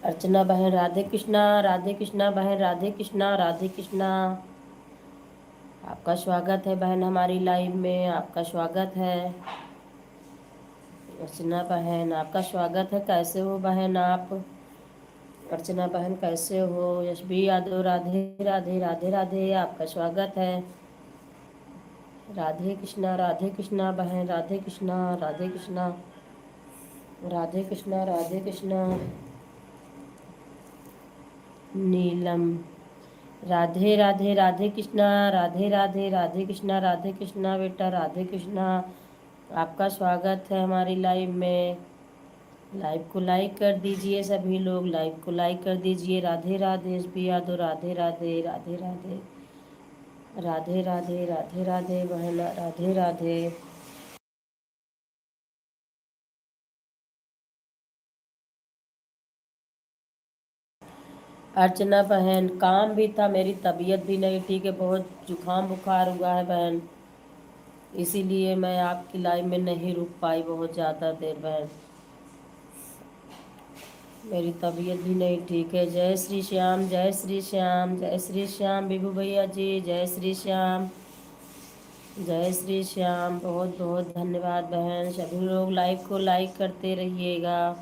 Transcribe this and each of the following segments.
अर्चना बहन राधे कृष्णा बहन राधे कृष्णा। आपका स्वागत है बहन हमारी लाइव में, आपका स्वागत है। अर्चना बहन आपका स्वागत है। कैसे हो बहन आप? अर्चना बहन कैसे हो? यशबी यादव राधे राधे राधे राधे, आपका स्वागत है। राधे कृष्णा बहन राधे कृष्णा राधे कृष्णा राधे कृष्णा राधे कृष्णा। नीलम राधे राधे राधे कृष्णा राधे कृष्णा बेटा राधे कृष्णा। आपका स्वागत है हमारी लाइव में। लाइव को लाइक कर दीजिए सभी लोग, लाइव को लाइक कर दीजिए। राधे राधे एसपी यादव राधे राधे राधे राधे राधे राधे राधे राधे बहन राधे राधे। अर्चना बहन काम भी था, मेरी तबीयत भी नहीं ठीक है, बहुत जुकाम बुखार हुआ है बहन, इसीलिए मैं आपकी लाइव में नहीं रुक पाई बहुत ज़्यादा देर बहन, मेरी तबीयत भी नहीं ठीक है। जय श्री श्याम जय श्री श्याम जय श्री श्याम बिभू भैया जी, जय श्री श्याम जय श्री श्याम। बहुत बहुत धन्यवाद बहन। सभी लोग लाइव को लाइक करते रहिएगा।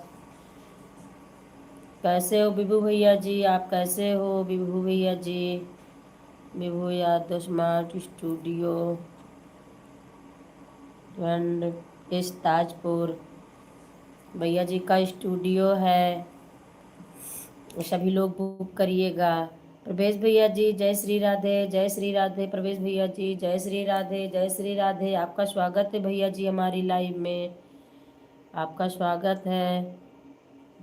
कैसे हो बिभू भैया जी? आप कैसे हो बिभू भैया ji? Bibhu Yadav smart studio and इस ताजपुर भैया जी का स्टूडियो है, सभी लोग बुक करिएगा। प्रवेश भैया जी जय श्री राधे प्रवेश भैया जी जय श्री राधे। आपका स्वागत है भैया जी हमारी लाइव में, आपका स्वागत है।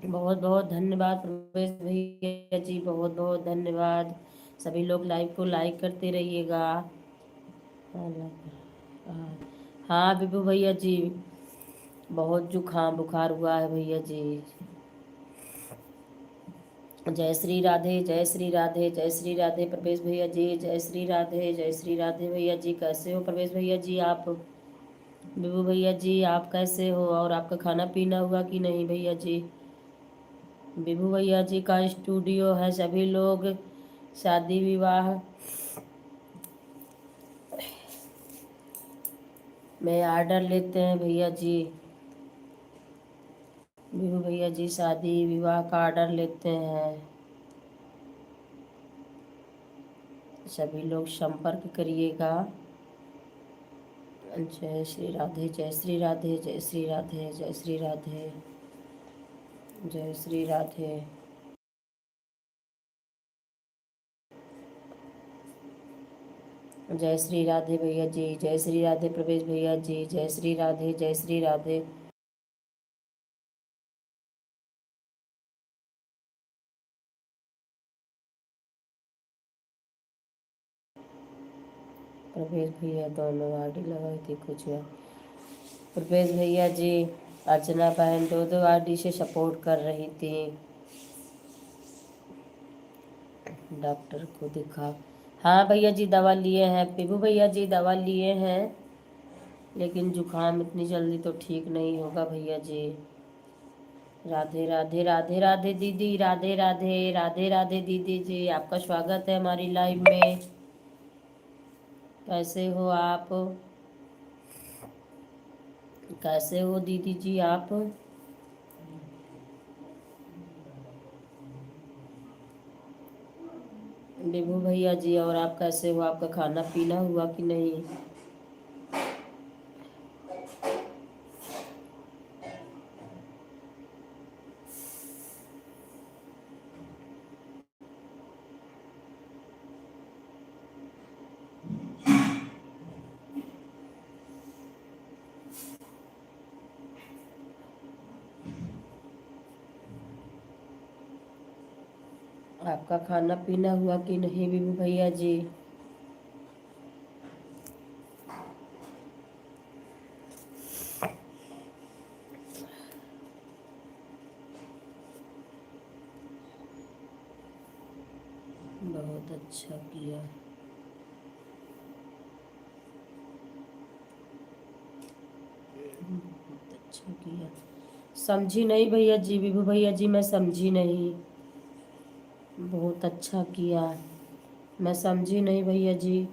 बहुत बहुत धन्यवाद प्रवेश भैया जी, बहुत बहुत धन्यवाद। सभी लोग लाइव को लाइक करते रहिएगा। हाँ बिभू भैया जी, बहुत जुकाम बुखार हुआ है भैया जी। जय श्री राधे प्रवेश भैया जी, जय श्री राधे भैया जी। कैसे हो प्रवेश भैया जी आप? बिभू भैया जी आप कैसे हो? और आपका खाना पीना हुआ कि नहीं भैया जी? बिभू भैया जी का स्टूडियो है, सभी लोग शादी विवाह में आर्डर लेते हैं भैया जी। बिभू भैया जी शादी विवाह का आर्डर लेते हैं, सभी लोग संपर्क करिएगा। जय श्री राधे जय श्री राधे जय श्री राधे जय श्री राधे जय श्री राधे। जय श्री राधे भैया जी, जय श्री राधे प्रवेश भैया जी, जय श्री राधे जय श्री राधे। प्रवेश भैया दोनों आईडी लगाई थी कुछ है। प्रवेश भैया जी अर्चना बहन दो दो आईडी से सपोर्ट कर रही थी, डॉक्टर को दिखा। हाँ भैया जी दवा लिए हैं, पिबू भैया जी दवा लिए हैं, लेकिन जुकाम इतनी जल्दी तो ठीक नहीं होगा भैया जी। राधे राधे राधे राधे दीदी, राधे दीदी जी, आपका स्वागत है हमारी लाइव में। कैसे हो आप? कैसे हो दीदी जी आप? बिभू भैया जी और आप कैसे हो? आपका खाना पीना हुआ कि नहीं? आपका खाना पीना हुआ कि नहीं बिभू भैया जी? बहुत अच्छा किया, बहुत अच्छा किया। समझी नहीं भैया जी, बिभू भैया जी मैं समझी नहीं। बहुत अच्छा किया। मैं समझी नहीं भैया जी।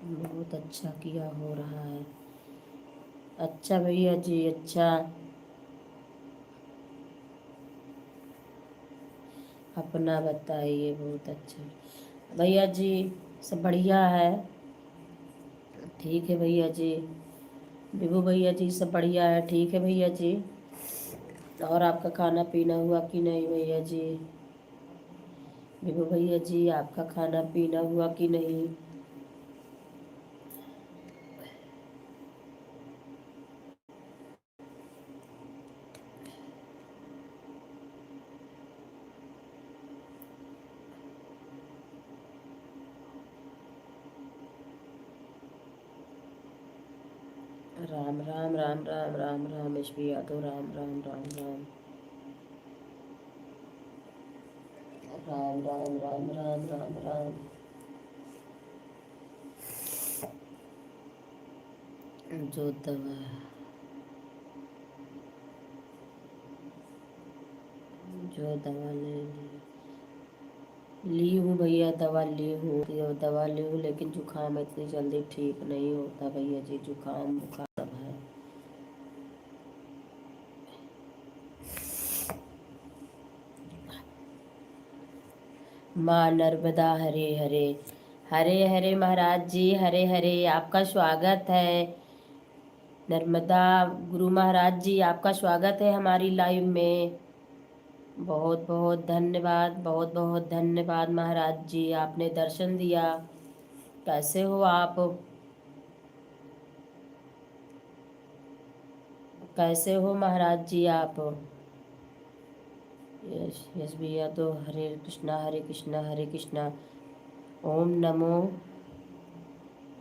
बहुत अच्छा किया, हो रहा है। अच्छा भैया जी, अच्छा। अपना बताइए। बहुत अच्छा भैया जी। सब बढ़िया है। ठीक है भैया जी। विभू भैया जी सब बढ़िया है, ठीक है भैया जी। और आपका खाना पीना हुआ कि नहीं भैया जी? विभू भैया जी आपका खाना पीना हुआ कि नहीं? राम राम राम राम राम राम एसपी यादव, राम राम राम राम राम राम राम राम राम राम। जो दवा जो दवा ले ली हूँ भैया, दवा ली हूँ, ये दवा ली हूँ, लेकिन जुकाम इतनी जल्दी ठीक नहीं होता भैया जी। जुकाम बुखार सब है। माँ नर्मदा हरे हरे। हरे हरे महाराज जी, हरे हरे। आपका स्वागत है। नर्मदा गुरु महाराज जी आपका स्वागत है हमारी लाइव में। बहुत बहुत धन्यवाद, बहुत बहुत धन्यवाद महाराज जी, आपने दर्शन दिया। कैसे हो आप? कैसे हो महाराज जी आप? यस यस भैया। तो हरे कृष्णा हरे कृष्णा हरे कृष्णा। ओम नमो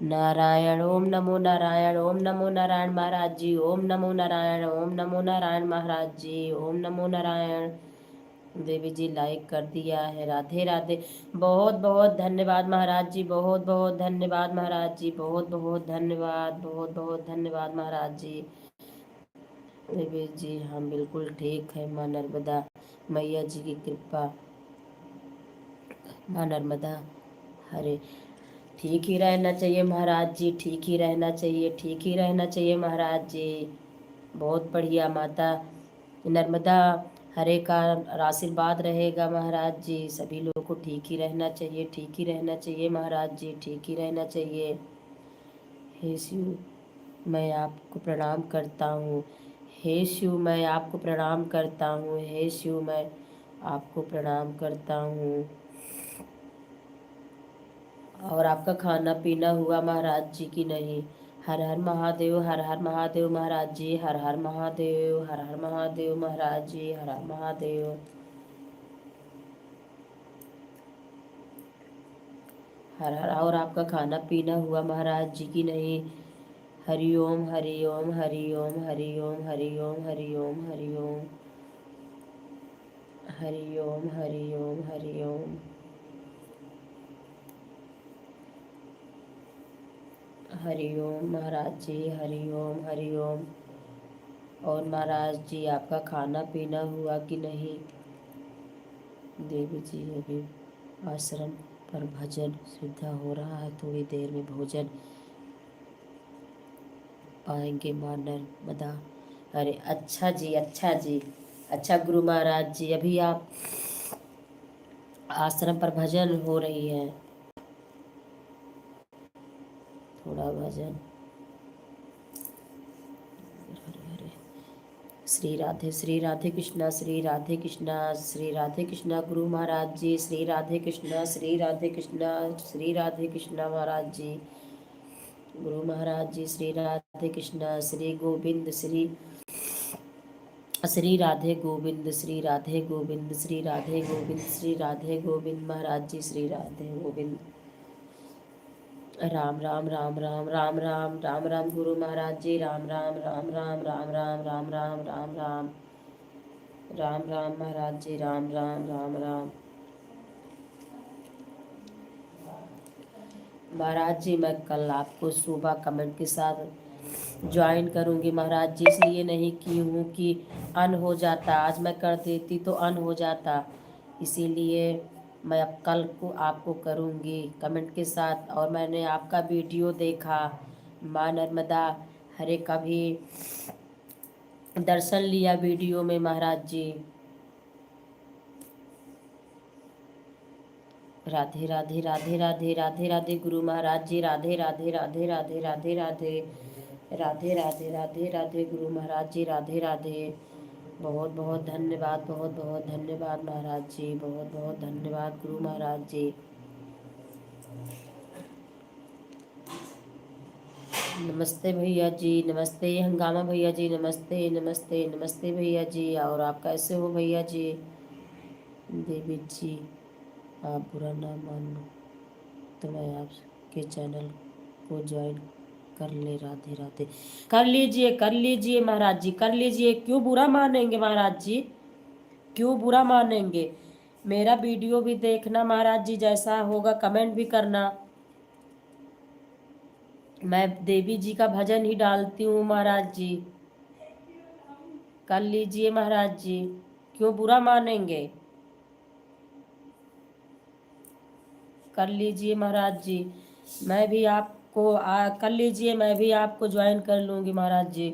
नारायण, ओम नमो नारायण, ओम नमो नारायण महाराज जी, ओम नमो नारायण, ओम नमो नारायण महाराज जी, ओम नमो नारायण। देवी जी लाइक कर दिया है। राधे राधे। बहुत बहुत धन्यवाद महाराज जी, बहुत बहुत धन्यवाद महाराज जी, बहुत बहुत धन्यवाद, बहुत बहुत धन्यवाद महाराज जी। देवी जी हम बिल्कुल ठीक है। माँ नर्मदा मैया जी की कृपा। माँ नर्मदा हरे। ठीक ही रहना चाहिए महाराज जी, ठीक ही रहना चाहिए, ठीक ही रहना चाहिए महाराज जी। बहुत बढ़िया। माता नर्मदा हरे का आशीर्वाद रहेगा महाराज जी। सभी लोगों को ठीक ही रहना चाहिए, ठीक ही रहना चाहिए महाराज जी, ठीक ही रहना चाहिए। हे शिव मैं आपको प्रणाम करता हूँ। हे शिव मैं आपको प्रणाम करता हूँ। हे शिव मैं आपको प्रणाम करता हूँ। और आपका खाना पीना हुआ महाराज जी की नहीं? हर हर महादेव, हर हर महादेव महाराज जी, हर हर महादेव, हर हर महादेव महाराज जी, हर हर महादेव। हर हर। और आपका खाना पीना हुआ महाराज जी की नहीं? हरि ओम हरि ओम हरि ओम हरि ओम हरि ओम हरि ओम हरि ओम हरि ओम हरि ओम हरि ओम हरि ओम महाराज जी, हरि ओम हरि ओम। और महाराज जी आपका खाना पीना हुआ कि नहीं? देवी जी अभी आश्रम पर भजन सीधा हो रहा है, थोड़ी देर में भोजन पाएंगे माँ नर्मदा। अरे अच्छा जी, अच्छा जी, अच्छा गुरु महाराज जी। अभी आप आश्रम पर भजन हो रही है, थोड़ा भजन। श्री राधे कृष्णा, श्री राधे कृष्णा, श्री राधे कृष्णा गुरु महाराज जी, श्री राधे कृष्णा, श्री राधे कृष्णा, श्री राधे कृष्णा महाराज जी, गुरु महाराज जी, श्री राधे कृष्णा, श्री गोविंद, श्री श्री राधे गोविंद, श्री राधे गोविंद, श्री राधे गोविंद, श्री राधे गोविंद महाराज जी, श्री राधे गोविंद। राम राम राम राम राम राम राम राम गुरु महाराज जी, राम राम राम राम राम राम राम राम राम राम राम राम महाराज जी, राम राम राम राम। महाराज जी मैं कल आपको सुबह कमेंट के साथ ज्वाइन करूंगी महाराज जी, इसलिए नहीं की हूँ कि अन हो जाता, आज मैं कर देती तो अन हो जाता, इसीलिए मैं अब कल को आपको करूंगी कमेंट के साथ। और मैंने आपका वीडियो देखा, माँ नर्मदा हरे का भी दर्शन लिया वीडियो में महाराज जी। राधे राधे राधे राधे राधे राधे गुरु महाराज जी, राधे राधे राधे राधे राधे राधे राधे राधे राधे राधे गुरु महाराज जी, राधे राधे। बहुत बहुत धन्यवाद, बहुत बहुत धन्यवाद महाराज जी, बहुत बहुत धन्यवाद गुरु महाराज जी। नमस्ते भैया जी, नमस्ते हंगामा भैया जी, नमस्ते नमस्ते नमस्ते भैया जी। और आप कैसे हो भैया जी? देवी जी आप बुरा ना मानो तो मैं आपके चैनल को ज्वाइन कर ले, राधे राधे। कर लीजिए महाराज जी, कर लीजिए, क्यों बुरा मानेंगे महाराज जी, क्यों बुरा मानेंगे? मेरा वीडियो भी देखना महाराज जी, जैसा होगा कमेंट भी करना। मैं देवी जी का भजन ही डालती हूँ महाराज जी, कर लीजिए महाराज जी, क्यों बुरा मानेंगे? कर लीजिए महाराज जी, मैं भी आपको कर लीजिए, मैं भी आपको ज्वाइन कर लूँगी महाराज जी।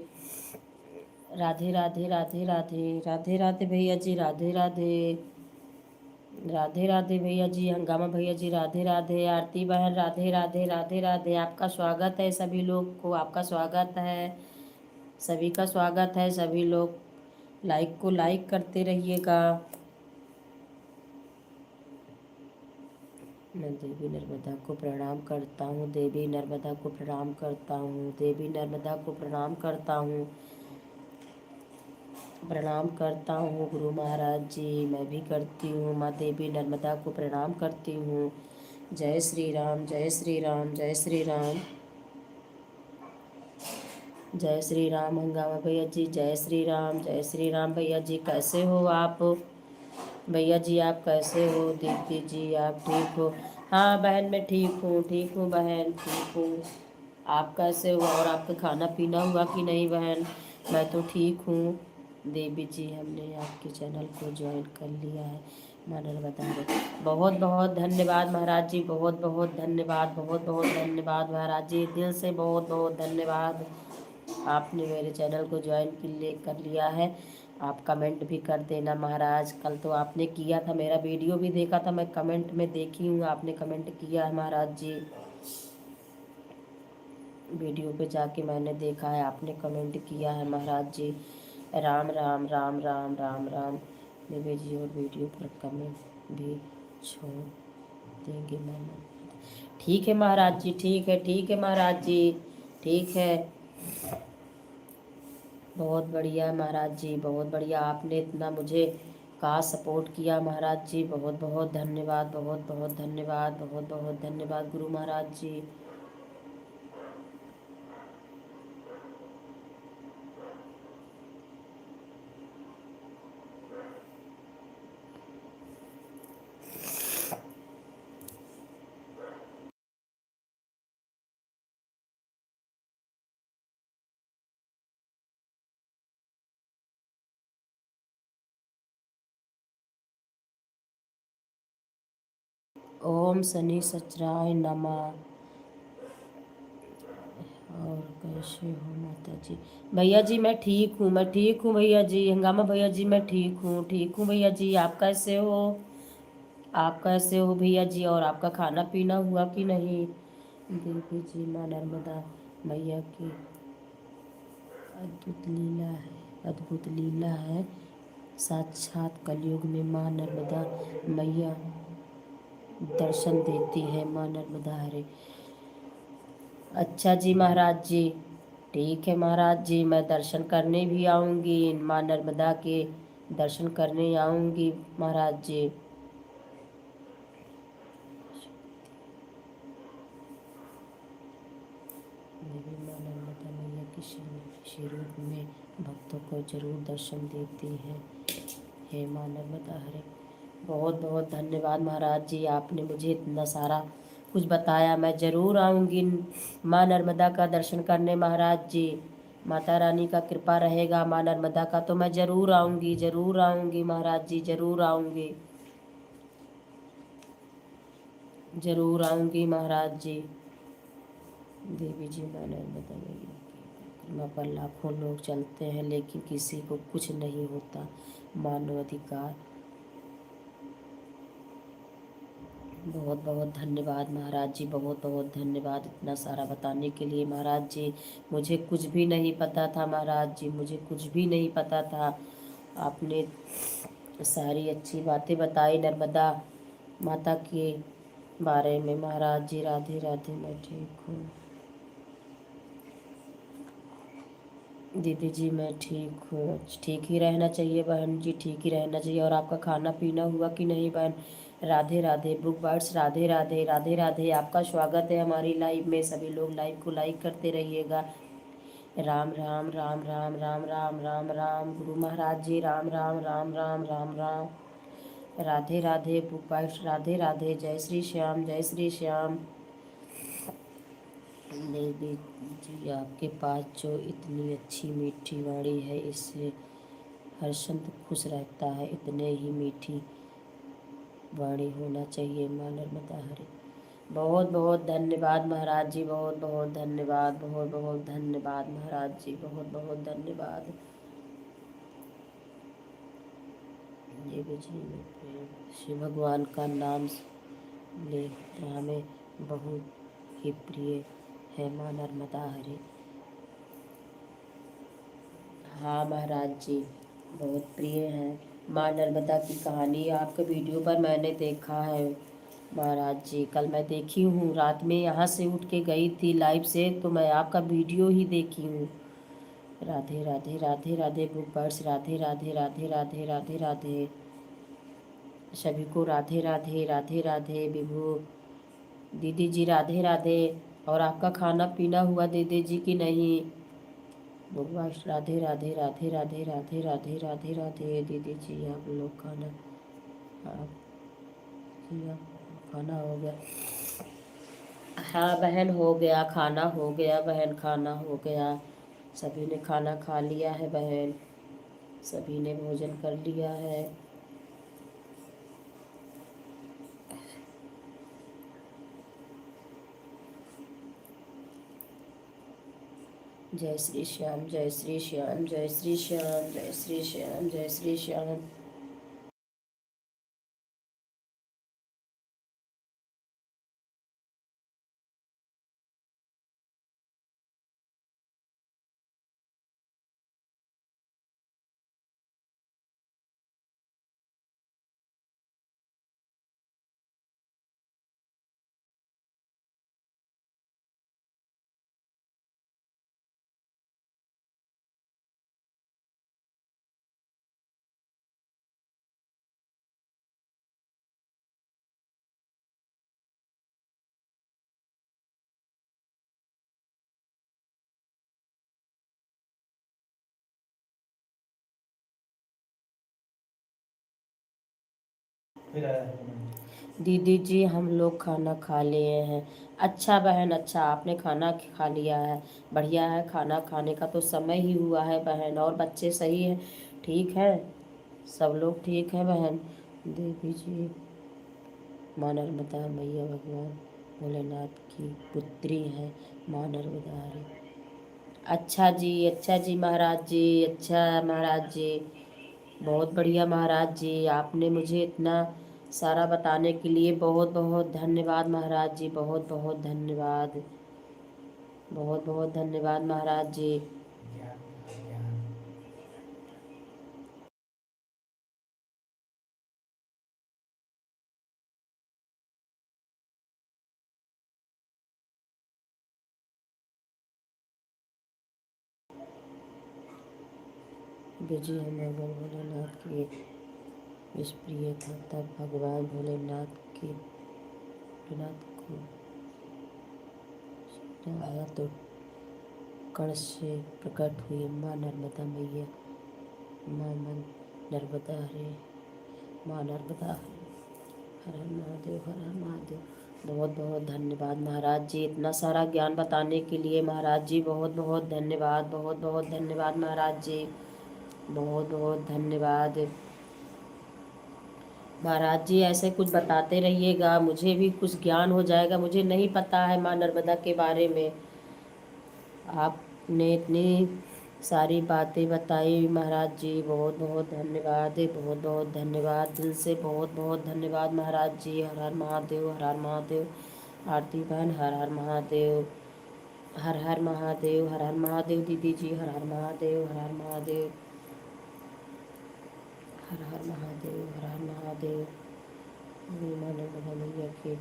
राधे राधे राधे राधे राधे राधे भैया जी, राधे राधे राधे राधे भैया जी, हंगामा भैया जी, राधे राधे। आरती बहन राधे राधे राधे राधे, आपका स्वागत है, सभी लोग को आपका स्वागत है, सभी का स्वागत है। सभी लोग लाइक को लाइक करते रहिएगा। मैं देवी नर्मदा को प्रणाम करता हूँ, देवी नर्मदा को प्रणाम करता हूँ, देवी नर्मदा को प्रणाम करता हूँ, प्रणाम करता हूँ गुरु महाराज जी, मैं भी करती हूँ, माँ देवी नर्मदा को प्रणाम करती हूँ। जय श्री राम, जय श्री राम, जय श्री राम, जय श्री राम हंगामा भैया जी, जय श्री राम, जय श्री राम भैया जी। कैसे हो आप भैया जी, आप कैसे हो? दीदी जी आप ठीक हो? हाँ बहन मैं ठीक हूँ बहन, ठीक हूँ। आप कैसे हो और आपका खाना पीना हुआ कि नहीं बहन? मैं तो ठीक हूँ। देवी जी हमने आपके चैनल को ज्वाइन कर लिया है, मानल बता रहे। बहुत बहुत धन्यवाद महाराज जी, बहुत बहुत धन्यवाद, बहुत बहुत धन्यवाद महाराज जी, दिल से बहुत बहुत धन्यवाद। आपने मेरे चैनल को ज्वाइन कर लिया है। आप कमेंट भी कर देना महाराज, कल तो आपने किया था, मेरा वीडियो भी देखा था, मैं कमेंट में देखी हूँ, आपने कमेंट किया है महाराज जी। वीडियो पे जाके मैंने देखा है, आपने कमेंट किया है महाराज जी। राम राम राम राम राम राम देवी जी, और वीडियो पर कमेंट भी छोड़ देंगे मैंने। ठीक है महाराज जी, ठीक है, ठीक है महाराज जी, ठीक है। बहुत बढ़िया महाराज जी, बहुत बढ़िया, आपने इतना मुझे का सपोर्ट किया महाराज जी, बहुत बहुत धन्यवाद, बहुत बहुत धन्यवाद, बहुत बहुत धन्यवाद गुरु महाराज जी। ओम शनि सचराय नमः। और कैसे हो माता जी? भैया जी मैं ठीक हूँ, मैं ठीक हूँ भैया जी, हंगामा भैया जी मैं ठीक हूँ भैया जी। आप कैसे हो? आप कैसे हो भैया जी? और आपका खाना पीना हुआ कि नहीं? देवी जी माँ नर्मदा मैया की अद्भुत लीला है, अद्भुत लीला है। साक्षात कलयुग में माँ नर्मदा मैया दर्शन देती है, माँ नर्मदा हरे। अच्छा जी महाराज जी, ठीक है महाराज जी, मैं दर्शन करने भी आऊँगी, माँ नर्मदा के दर्शन करने आऊँगी महाराज जी। देवी माँ नर्मदा मैया किसी रूप में भक्तों को जरूर दर्शन देती है, हे माँ नर्मदा हरे। बहुत बहुत धन्यवाद महाराज जी, आपने मुझे इतना सारा कुछ बताया। मैं ज़रूर आऊँगी माँ नर्मदा का दर्शन करने महाराज जी। माता रानी का कृपा रहेगा माँ नर्मदा का तो मैं ज़रूर आऊँगी, ज़रूर आऊँगी महाराज जी, ज़रूर आऊँगी, ज़रूर आऊँगी महाराज जी। देवी जी माँ नर्मदा मैया की परिक्रमा पर लाखों लोग चलते हैं लेकिन किसी को कुछ नहीं होता। मानव अधिकार। बहुत बहुत धन्यवाद महाराज जी, बहुत बहुत धन्यवाद इतना सारा बताने के लिए महाराज जी। मुझे कुछ भी नहीं पता था महाराज जी, मुझे कुछ भी नहीं पता था। आपने सारी अच्छी बातें बताई नर्मदा माता के बारे में महाराज जी। राधे राधे, मैं ठीक हूँ दीदी जी, मैं ठीक हूँ। ठीक ही रहना चाहिए बहन जी, ठीक ही रहना चाहिए। और आपका खाना पीना हुआ कि नहीं बहन? Radhe Radhe book birds, Radhe Radhe, Radhe Radhe. आपका स्वागत है हमारी लाइव में। सभी लोग लाइव को लाइक करते रहिएगा। राम राम राम राम राम राम राम राम गुरु महाराज जी, राम राम राम राम राम राम। Radhe Radhe book birds, Radhe Radhe. जय श्री श्याम, जय श्री श्याम। देवी जी आपके पास जो इतनी अच्छी मीठी वाणी है इससे हर संत खुश रहता है। इतने ही मीठी वाणी होना चाहिए माँ नर्मदा हरे। बहुत बहुत धन्यवाद महाराज जी, बहुत बहुत धन्यवाद, बहुत बहुत धन्यवाद महाराज जी, बहुत बहुत धन्यवाद। देवी जी में प्रेम, शिव भगवान का नाम ले हमें बहुत ही प्रिय है माँ नर्मदा हरे। हाँ महाराज जी, बहुत प्रिय है। माँ नर्मदा की कहानी आपके वीडियो पर मैंने देखा है महाराज जी। कल मैं देखी हूँ, रात में यहाँ से उठ के गई थी लाइव से तो मैं आपका वीडियो ही देखी हूँ। Radhe Radhe, Radhe Radhe book birds, Radhe Radhe, Radhe Radhe, Radhe Radhe. सभी को राधे राधे, राधे राधे। विभू दीदी जी राधे राधे। और आपका खाना पीना हुआ दीदी जी की नहीं? भगवान राधे राधे, राधे राधे, राधे राधे, राधे राधे। दीदी जी आप लोग खाना, आप जी आप खाना हो गया? हाँ बहन हो गया, खाना हो गया बहन, खाना हो गया। सभी ने खाना खा लिया है बहन, सभी ने भोजन कर लिया है। जय श्री श्याम, जय श्री श्याम, जय श्री श्याम, जय श्री श्याम, जय श्री श्याम। दीदी जी हम लोग खाना खा लिए हैं। अच्छा बहन, अच्छा आपने खाना खा लिया है, बढ़िया है। खाना खाने का तो समय ही हुआ है बहन। और बच्चे सही हैं, ठीक है? सब लोग ठीक है बहन। देवी जी माँ नर्मदा मैया भगवान भोलेनाथ की पुत्री है माँ नर्मदा हरे। अच्छा जी, अच्छा जी महाराज जी, अच्छा महाराज जी, बहुत बढ़िया महाराज जी। आपने मुझे इतना सारा बताने के लिए बहुत बहुत धन्यवाद महाराज जी, बहुत बहुत धन्यवाद, बहुत बहुत धन्यवाद महाराज जी। विजय भगवान भोलेनाथ की विष्णुप्रिय था, तब भगवान भोलेनाथ के भोलेनाथ को आया तो कण से प्रकट हुई माँ नर्मदा मैया। माँ मन नर्मदा हरे, माँ नर्मदा हरे। हर हर महादेव, हर हर महादेव। बहुत बहुत धन्यवाद महाराज जी, इतना सारा ज्ञान बताने के लिए महाराज जी बहुत बहुत धन्यवाद, बहुत बहुत धन्यवाद महाराज जी, बहुत बहुत धन्यवाद महाराज जी। ऐसे कुछ बताते रहिएगा, मुझे भी कुछ ज्ञान हो जाएगा, मुझे नहीं पता है माँ नर्मदा के बारे में। आपने इतनी सारी बातें बताई महाराज जी, बहुत बहुत धन्यवाद, बहुत बहुत धन्यवाद, दिल से बहुत बहुत धन्यवाद महाराज जी। हर हर महादेव, हर हर महादेव। आरती बहन, हर हर महादेव, हर हर महादेव, हर हर महादेव दीदी जी, हर हर महादेव, हर हर महादेव, हर हर महादेव, हर हर महादेव। माँ नर्मदा मैया के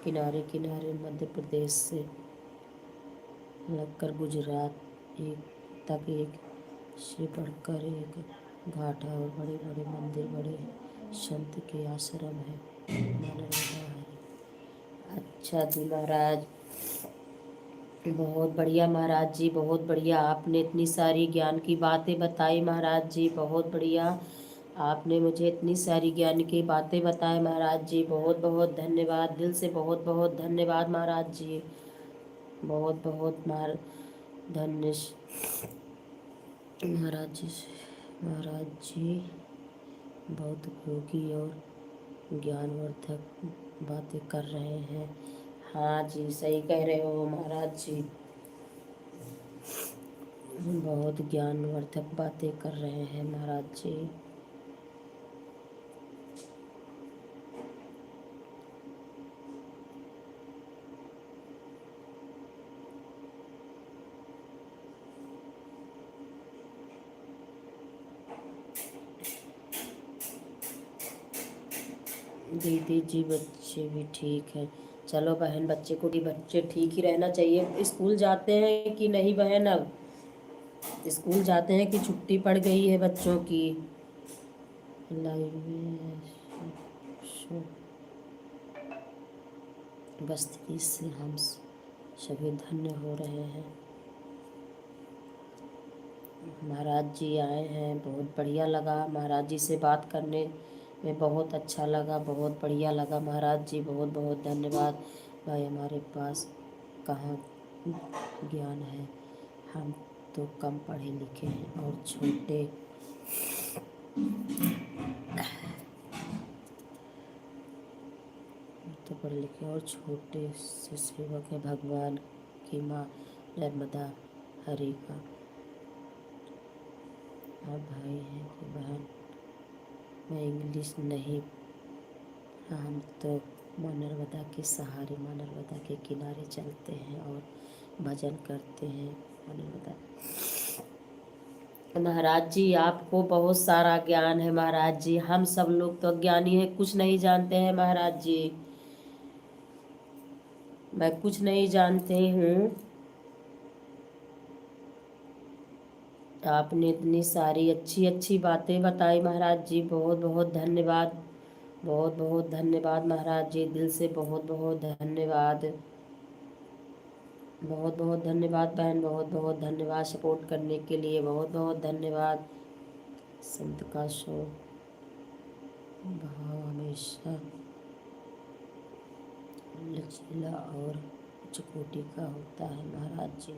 किनारे किनारे मध्य प्रदेश से लगकर गुजरात तक एक से बढ़कर एक घाट है और बड़े बड़े मंदिर, बड़े संत के आश्रम है। माँ नर्मदा हरि। अच्छा जी महाराज, बहुत बढ़िया महाराज जी, बहुत बढ़िया। आपने इतनी सारी ज्ञान की बातें बताई महाराज जी, बहुत बढ़िया। आपने मुझे इतनी सारी ज्ञान की बातें बताए महाराज जी, बहुत बहुत धन्यवाद, दिल से बहुत बहुत धन्यवाद महाराज जी, बहुत बहुत धन्य महाराज जी। महाराज जी बहुत उपयोगी और ज्ञानवर्धक बातें कर रहे हैं। हाँ जी, सही कह रहे हो महाराज जी, बहुत ज्ञानवर्धक बातें कर रहे हैं महाराज जी। दीदी जी बच्चे भी ठीक हैं। चलो बहन, बच्चे ठीक ही रहना चाहिए। स्कूल जाते हैं कि नहीं बहन? अब स्कूल जाते हैं कि छुट्टी पड़ गई है बच्चों की? लाइव में बस्ती से हम सभी धन्य हो रहे हैं। महाराज जी आए हैं, बहुत बढ़िया लगा महाराज जी से बात करने में, बहुत अच्छा लगा, बहुत बढ़िया लगा महाराज जी, बहुत बहुत धन्यवाद। भाई हमारे पास कहाँ ज्ञान है, हम तो कम पढ़े लिखे हैं और छोटे तो पढ़े लिखे और छोटे से सेवक है भगवान की माँ नर्मदा हरि का। आप भाई हैं कि बहन? मैं इंग्लिश नहीं, हम तो माँ नर्मदा के सहारे, माँ नर्मदा के किनारे चलते हैं और भजन करते हैं माँ नर्मदा। महाराज जी आपको बहुत सारा ज्ञान है महाराज जी, हम सब लोग तो अज्ञानी हैं, कुछ नहीं जानते हैं महाराज जी, मैं कुछ नहीं जानती हूँ। आपने इतनी सारी अच्छी अच्छी बातें बताई महाराज जी, बहुत बहुत धन्यवाद, बहुत बहुत धन्यवाद महाराज जी, दिल से बहुत बहुत धन्यवाद, बहुत बहुत धन्यवाद बहन, बहुत बहुत धन्यवाद सपोर्ट करने के लिए, बहुत बहुत धन्यवाद। संत का शो भाव हमेशा लचीला और उच्च कोटि का होता है महाराज जी।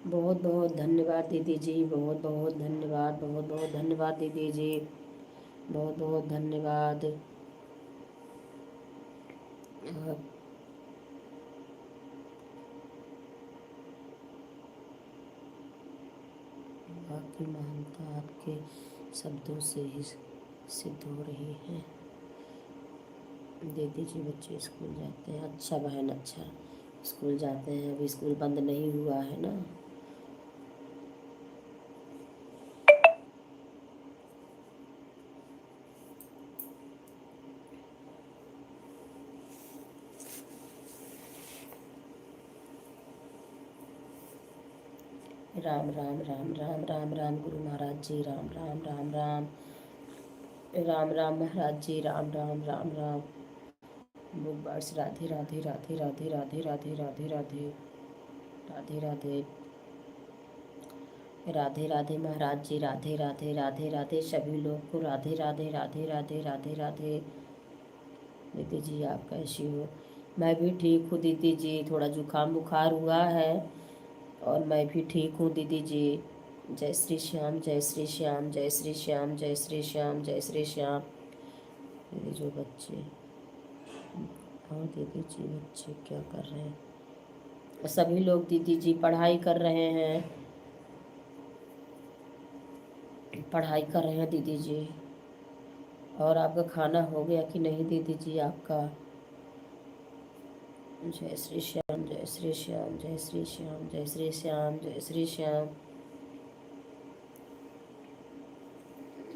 बहुत बहुत धन्यवाद दीदी जी, बहुत बहुत धन्यवाद, बहुत बहुत धन्यवाद दीदी जी, बहुत बहुत धन्यवाद। आपकी महानता आपके शब्दों से ही सिद्ध हो रही है। दीदी जी बच्चे स्कूल जाते हैं? अच्छा बहन, अच्छा स्कूल जाते हैं, अभी स्कूल बंद नहीं हुआ है ना। राम राम राम राम राम राम गुरु महाराज जी, राम राम राम राम राम राम महाराज जी, राम राम राम राम बुकबार्स, राधे राधे राधे राधे राधे राधे राधे राधे राधे राधे राधे राधे महाराज जी, राधे राधे राधे राधे सभी लोग को राधे राधे राधे राधे राधे राधे। दीदी जी आप कैसी हो? मैं भी ठीक हूँ दीदी जी, थोड़ा जुकाम बुखार हुआ है और मैं भी ठीक हूँ दीदी जी। जय श्री श्याम, जय श्री श्याम, जय श्री श्याम, जय श्री श्याम, जय श्री श्याम। दीदी जो बच्चे, हाँ दीदी जी बच्चे क्या कर रहे हैं? सभी लोग दीदी जी पढ़ाई कर रहे हैं, पढ़ाई कर रहे हैं दीदी जी। और आपका खाना हो गया कि नहीं दीदी जी आपका? जय श्री श्याम, जय श्री श्याम, जय श्री श्याम, जय श्री श्याम, जय श्री श्याम,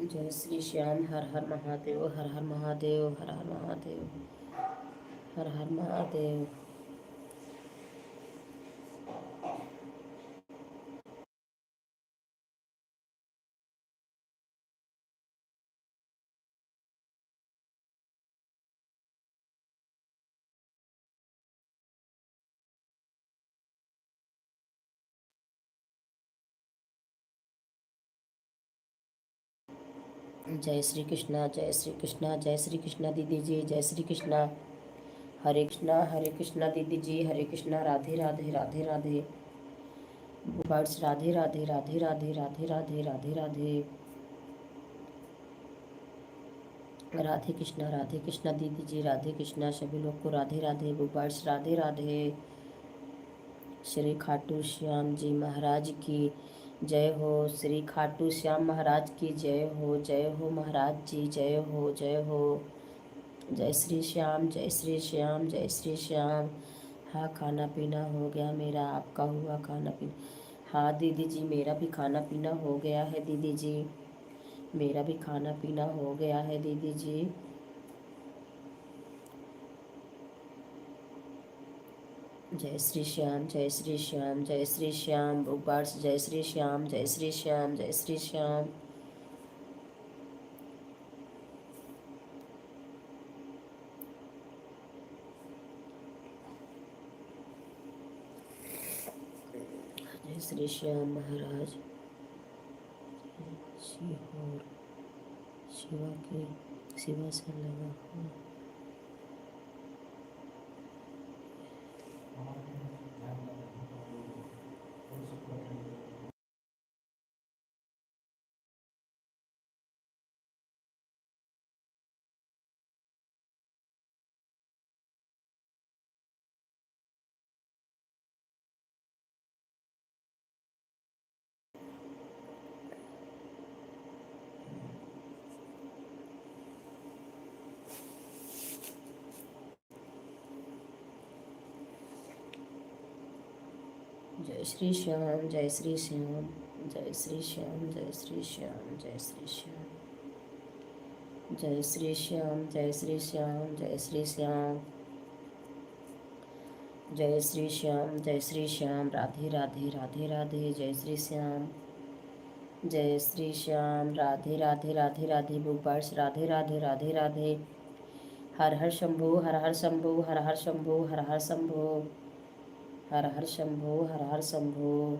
जय श्री श्याम। हर हर महादेव, हर हर महादेव, हर हर महादेव, हर हर महादेव। जय श्री कृष्णा, जय श्री कृष्णा, जय श्री कृष्णा दीदी जी, जय श्री कृष्णा। हरे कृष्णा दीदी जी, हरे कृष्णा, राधे राधे राधे राधे बर्ड्स, राधे राधे राधे राधे राधे राधे राधे राधे राधे कृष्णा दीदी जी, राधे कृष्णा सभी लोग को राधे राधे बर्ड्स, राधे राधे। श्री खाटू श्याम जी महाराज की जय हो, श्री खाटू श्याम महाराज की जय हो महाराज जी, जय हो जय हो। जय श्री श्याम, जय श्री श्याम, जय श्री श्याम। हाँ खाना पीना हो गया मेरा, आपका हुआ खाना पीना? हाँ दीदी जी मेरा भी खाना पीना हो गया है दीदी जी, मेरा भी खाना पीना हो गया है दीदी जी। जय श्री श्याम, जय श्री श्याम, जय श्री श्याम बुकबार्स, जय श्री श्याम, जय श्री श्याम, जय श्री श्याम। जय श्री श्याम महाराज। शिहोर शिवा की शिवा से लगा हुआ। जय श्री श्याम, जय श्री श्याम, जय श्री श्याम, जय श्री श्याम, जय श्री श्याम, जय श्री श्याम, जय श्री श्याम, जय श्री श्याम, जय श्री श्याम, जय श्री श्याम। राधे राधे राधे राधे, जय श्री श्याम, जय श्री श्याम, राधे राधे राधे राधे बुकबार्स, राधे राधे राधे राधे। हर हर शंभू, हर हर शंभू, हर हर शंभू, हर हर शंभू, हर हर शंभू, हर हर शंभू,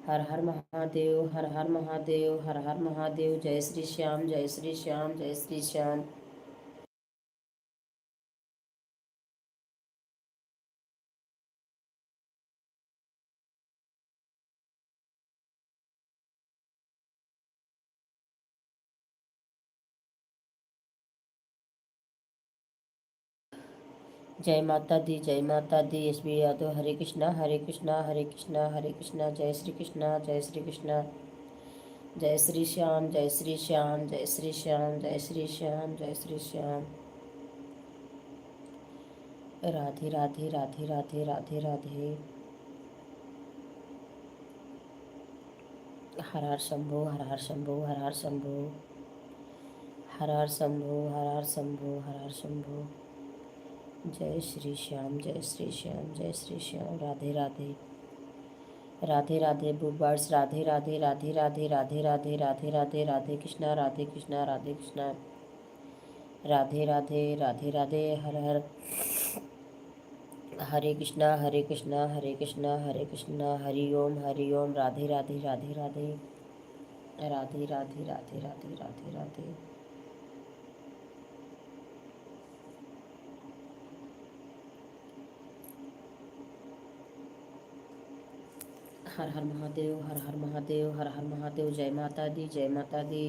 हर हर महादेव, हर हर महादेव, हर हर महादेव। जय श्री श्याम, जय श्री श्याम, जय श्री श्याम। जय माता दी, जय माता दी। एस बी यादव, हरे कृष्णा हरे कृष्णा हरे कृष्णा हरे कृष्णा, जय श्री कृष्णा जय श्री कृष्णा, जय श्री श्याम, जय श्री श्याम, जय श्री श्याम, जय श्री श्याम, जय श्री श्याम। राधे राधे राधे राधे राधे राधे। हर हर शंभो, हर हर शंभो, हर हर शंभो, हर हर शंभो, हर हर शंभो, हर हर शंभो। जय श्री श्याम, जय श्री श्याम, जय श्री श्याम। राधे राधे, राधे राधे बुबर्स, राधे राधे, राधे राधे, राधे राधे, राधे राधे, राधे कृष्णा, राधे कृष्णा, राधे कृष्णा, राधे राधे, राधे राधे, हर हर, हरे कृष्णा, हरे कृष्णा, हरे कृष्णा, हरे कृष्णा, हरि ओम, राधे राधे, राधे राधे, राधे राधे, राधे राधे, राधे राधे। हर हर महादेव, हर हर महादेव, हर हर महादेव। जय माता दी, जय माता दी,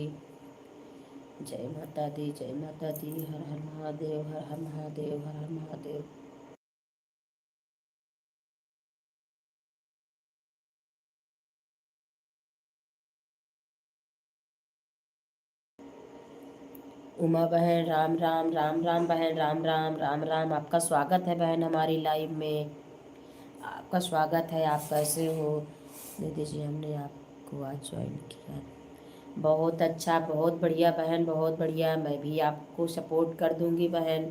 जय माता दी, जय माता दी। हर हर महादेव, हर हर महादेव, हर हर महादेव। उमा बहन, राम राम, राम राम बहन, राम राम, राम राम। आपका स्वागत है बहन हमारी लाइव में, आपका स्वागत है। आप कैसे हो दीदी जी? हमने आपको आज ज्वाइन किया। बहुत अच्छा, बहुत बढ़िया बहन, बहुत बढ़िया। मैं भी आपको सपोर्ट कर दूंगी बहन,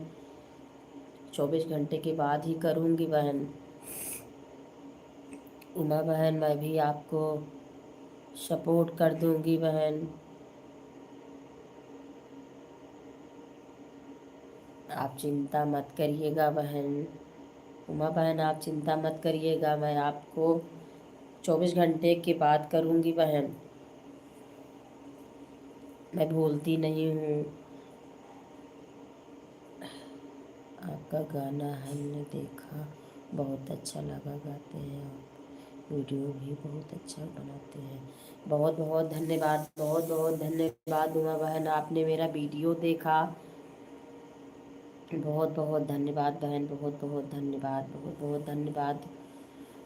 24 घंटे के बाद ही करूंगी बहन। उमा बहन, मैं भी आपको सपोर्ट कर दूंगी बहन। आप चिंता मत करिएगा बहन। उमा बहन, आप चिंता मत करिएगा, मैं आपको 24 घंटे के बाद करूंगी बहन। मैं भूलती नहीं हूँ। आपका गाना हमने देखा, बहुत अच्छा लगा, गाते हैं आप, वीडियो भी बहुत अच्छा बनाते हैं। बहुत बहुत धन्यवाद, बहुत बहुत धन्यवाद उमा बहन, आपने मेरा वीडियो देखा। बहुत बहुत धन्यवाद बहन, बहुत बहुत धन्यवाद, बहुत बहुत धन्यवाद।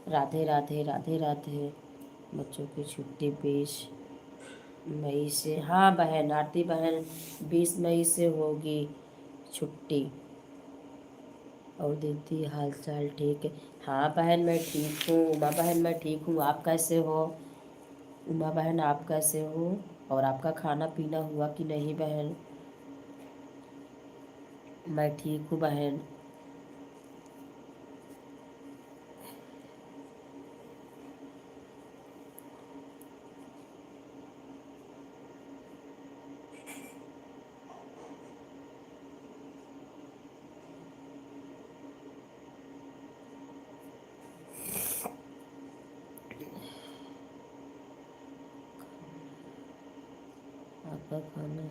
राधे राधे, राधे राधे। बच्चों की छुट्टी 20 मई से, हाँ बहन आरती बहन, 20 मई से होगी छुट्टी। और दीदी हाल चाल ठीक है? हाँ बहन मैं ठीक हूँ, उमा बहन मैं ठीक हूँ। आप कैसे हो उमा बहन, आप कैसे हो? और आपका खाना पीना हुआ कि नहीं बहन? मैं ठीक हूँ बहन। आपका खाना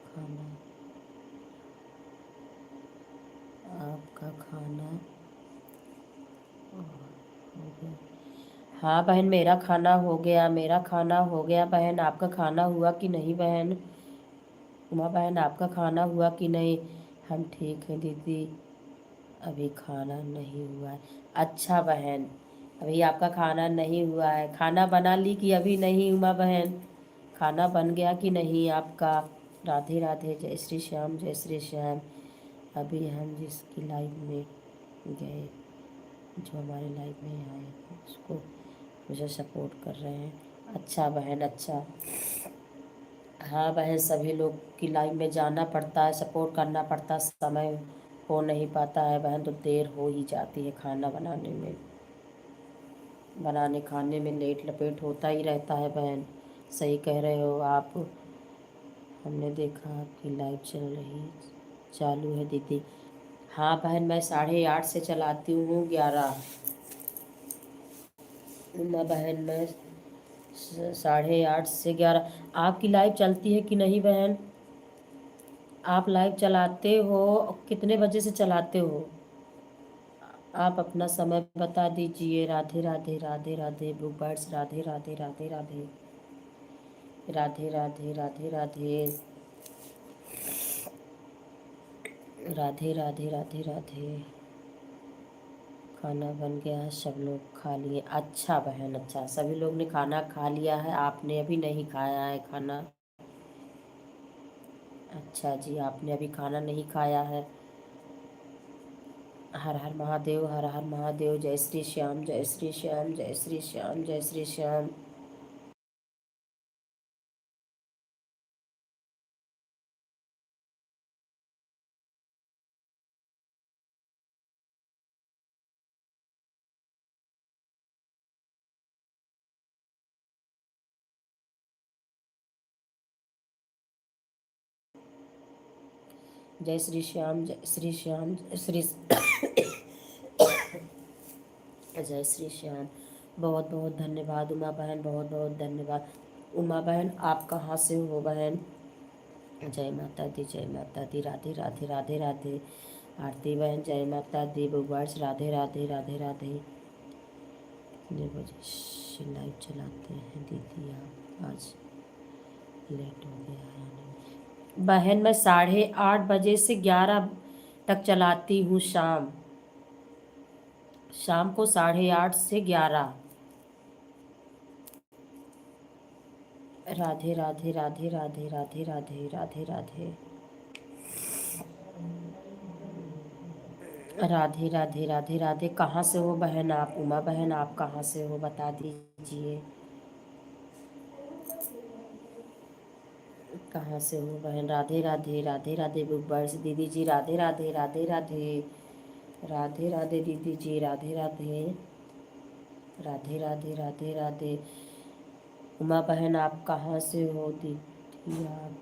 खाना आपका खाना हो गया? हाँ बहन, मेरा खाना हो गया, मेरा खाना हो गया बहन। आपका खाना हुआ कि नहीं बहन? उमा बहन, आपका खाना हुआ कि नहीं? हम ठीक हैं दीदी, अभी खाना नहीं हुआ है। अच्छा बहन, अभी आपका खाना नहीं हुआ है। खाना बना ली कि अभी नहीं उमा बहन? खाना बन गया कि नहीं आपका? राधे राधे, जय श्री श्याम, जय श्री श्याम। अभी हम जिसकी लाइव में गए, जो हमारे लाइव में आए थे, उसको मुझे सपोर्ट कर रहे हैं। अच्छा बहन, अच्छा। हाँ बहन, सभी लोग की लाइव में जाना पड़ता है, सपोर्ट करना पड़ता है, समय हो नहीं पाता है बहन, तो देर हो ही जाती है खाना बनाने में, बनाने खाने में लेट लपेट होता ही रहता है बहन। सही कह रहे हो आप। हमने देखा आपकी लाइव चालू है दीदी। हाँ बहन, मैं 8:30 से चलाती हूँ 11। उमा बहन, मैं 8:30 से 11। आपकी लाइव चलती है कि नहीं बहन? आप लाइव चलाते हो? कितने बजे से चलाते हो? आप अपना समय बता दीजिए। Radhe Radhe, Radhe Radhe book birds, Radhe Radhe, Radhe Radhe, Radhe Radhe, Radhe Radhe, Radhe Radhe, Radhe Radhe. खाना बन गया है, सब लोग खा लिए? अच्छा बहन, अच्छा, सभी लोग ने खाना खा लिया है, आपने अभी नहीं खाया है खाना? अच्छा जी, आपने अभी खाना नहीं खाया है। हर हर महादेव, हर हर महादेव। जय श्री श्याम, जय श्री श्याम, जय श्री श्याम, जय श्री श्याम। जय श्री श्याम, जय श्री श्याम, श्री जय श्री श्याम। बहुत बहुत धन्यवाद उमा बहन, बहुत बहुत धन्यवाद। उमा बहन आप कहाँ से हो बहन? जय माता दी, जय माता दी, राधे राधे राधे राधे। आरती बहन जय माता दी, बुगवार्स राधे राधे राधे राधे। कितने बजे से लाइव चलाते हैं दीदी आप? आज लेट हो गया है बहन। मैं 8:30 से 11 तक चलाती हूँ शाम को 8:30 से 11। राधे राधे राधे राधे राधे राधे राधे राधे राधे राधे राधे राधे। कहाँ से हो बहन आप? उमा बहन आप कहाँ से हो बता दीजिए। कहाँ से हो बहन? राधे राधे राधे राधे बुकबर्ड्स दीदी जी, राधे राधे राधे राधे राधे राधे दीदी जी, राधे राधे राधे राधे राधे राधे। उमा बहन आप कहाँ से हो दीदी आप?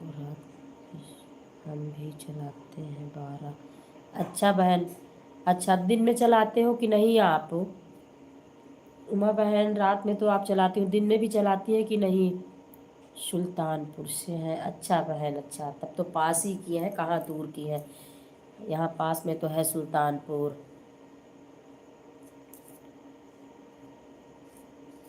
रात हम भी चलाते हैं 12। अच्छा बहन, अच्छा दिन में चलाते हो कि नहीं आप? उमा बहन रात में तो आप चलाती हो, दिन में भी चलाती हैं कि नहीं? सुल्तानपुर से हैं, अच्छा बहन अच्छा। तब तो पास ही की है, कहाँ दूर की है। यहाँ पास में तो है सुल्तानपुर।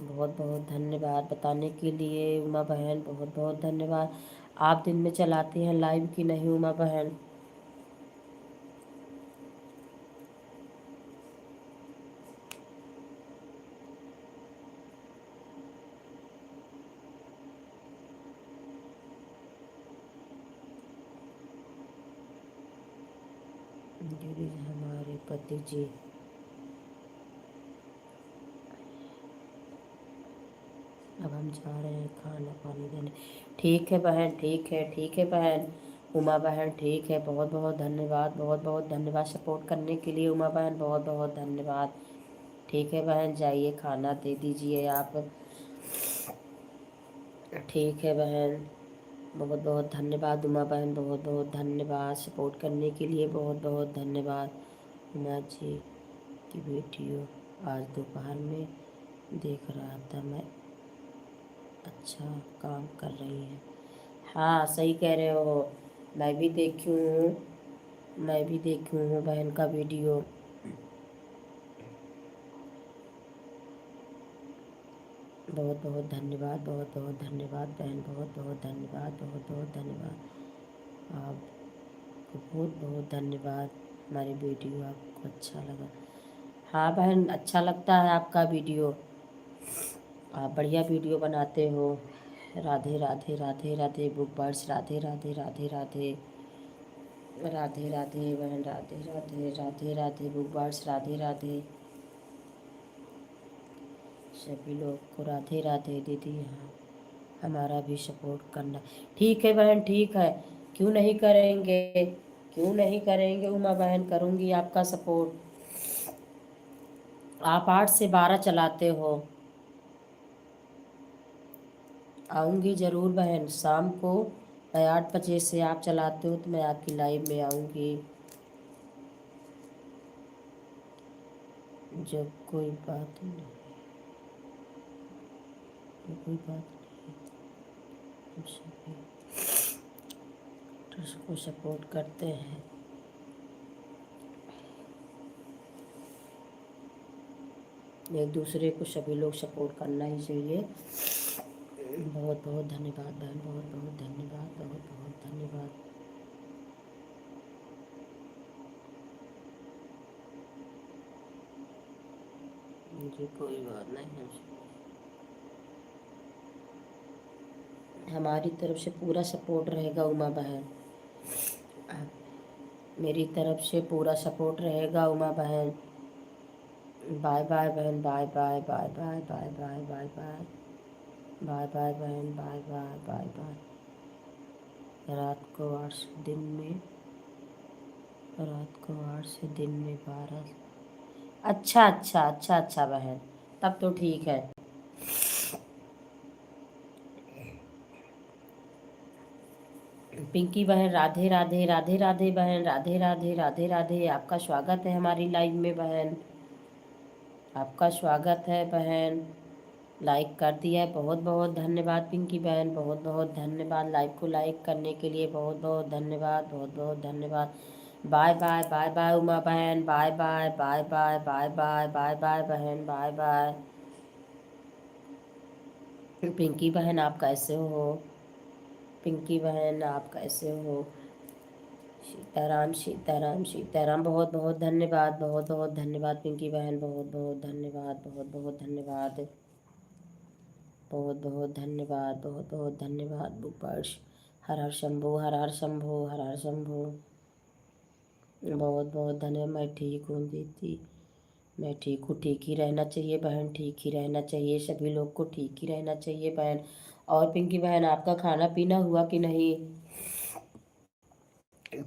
बहुत बहुत धन्यवाद बताने के लिए उमा बहन, बहुत बहुत धन्यवाद। आप दिन में चलाती हैं लाइव कि नहीं उमा बहन? दीदी हमारे पति जी। अब हम जा रहे हैं खाना पानी देने। ठीक है बहन, ठीक है, ठीक है बहन। उमा बहन ठीक है, बहुत बहुत धन्यवाद, बहुत बहुत धन्यवाद सपोर्ट करने के लिए उमा बहन, बहुत बहुत धन्यवाद। ठीक है बहन, जाइए खाना दे दीजिए आप। ठीक है बहन, बहुत बहुत धन्यवाद उमा बहन, बहुत बहुत धन्यवाद सपोर्ट करने के लिए, बहुत बहुत धन्यवाद। उमा जी की वीडियो आज दोपहर में देख रहा था मैं, अच्छा काम कर रही है। हाँ सही कह रहे हो, मैं भी देखी हूँ, मैं भी देखी हूँ बहन का वीडियो। बहुत बहुत धन्यवाद, बहुत बहुत धन्यवाद बहन, बहुत बहुत धन्यवाद, बहुत बहुत धन्यवाद। आपको बहुत बहुत धन्यवाद। हमारी वीडियो आपको अच्छा लगा? हाँ बहन अच्छा लगता है आपका वीडियो, आप बढ़िया वीडियो बनाते हो। राधे राधे राधे राधे बुक बर्ड्स, राधे राधे राधे राधे राधे राधे बहन, राधे राधे राधे राधे बुक बर्ड्स, राधे राधे सभी लोग को, राधे राधे दीदी। हाँ हमारा भी सपोर्ट करना। ठीक है बहन, ठीक है, क्यों नहीं करेंगे, क्यों नहीं करेंगे उमा बहन, करूँगी आपका सपोर्ट। आप 8 से 12 चलाते हो? आऊँगी ज़रूर बहन शाम को। मैं 8 बजे से आप चलाते हो तो मैं आपकी लाइव में आऊँगी। जब कोई बात नहीं, कोई बात नहीं, हम सभी को सपोर्ट करते हैं। एक दूसरे को सभी लोग सपोर्ट करना ही चाहिए। बहुत बहुत धन्यवाद बहन, बहुत बहुत धन्यवाद, बहुत बहुत धन्यवाद। मुझे कोई बात नहीं, हमारी तरफ से पूरा सपोर्ट रहेगा उमा बहन, मेरी तरफ से पूरा सपोर्ट रहेगा उमा बहन। बाय बाय बहन, bye bye bye bye bye bye bye bye bye bye बहन, बाय बाय बाय बाय। रात को 8 से दिन में 12। अच्छा अच्छा अच्छा अच्छा बहन, तब तो ठीक है। पिंकी बहन राधे राधे, राधे राधे बहन, राधे राधे, राधे राधे। आपका स्वागत है हमारी लाइव में बहन, आपका स्वागत है बहन। लाइक कर दिया है, बहुत बहुत धन्यवाद पिंकी बहन, बहुत बहुत धन्यवाद। लाइव को लाइक करने के लिए बहुत बहुत धन्यवाद, बहुत बहुत धन्यवाद। Bye bye, bye bye Uma बहन, bye bye, bye bye, bye bye, bye bye बहन, बाय बाय। पिंकी बहन आप कैसे हो? पिंकी बहन आप कैसे हो? सीताराम सीताराम सीताराम, बहुत बहुत धन्यवाद, बहुत बहुत धन्यवाद पिंकी बहन, बहुत बहुत धन्यवाद, बहुत बहुत धन्यवाद, बहुत बहुत धन्यवाद, बहुत बहुत धन्यवाद। बुपर्श हर हर शंभू, हर हर शंभू, हर हर शंभू, बहुत बहुत धन्यवाद। मैं ठीक हूँ दीदी, मैं ठीक हूँ। ठीक ही रहना चाहिए बहन, ठीक ही रहना चाहिए, सभी लोग को ठीक ही रहना चाहिए बहन। और पिंकी बहन आपका खाना पीना हुआ कि नहीं?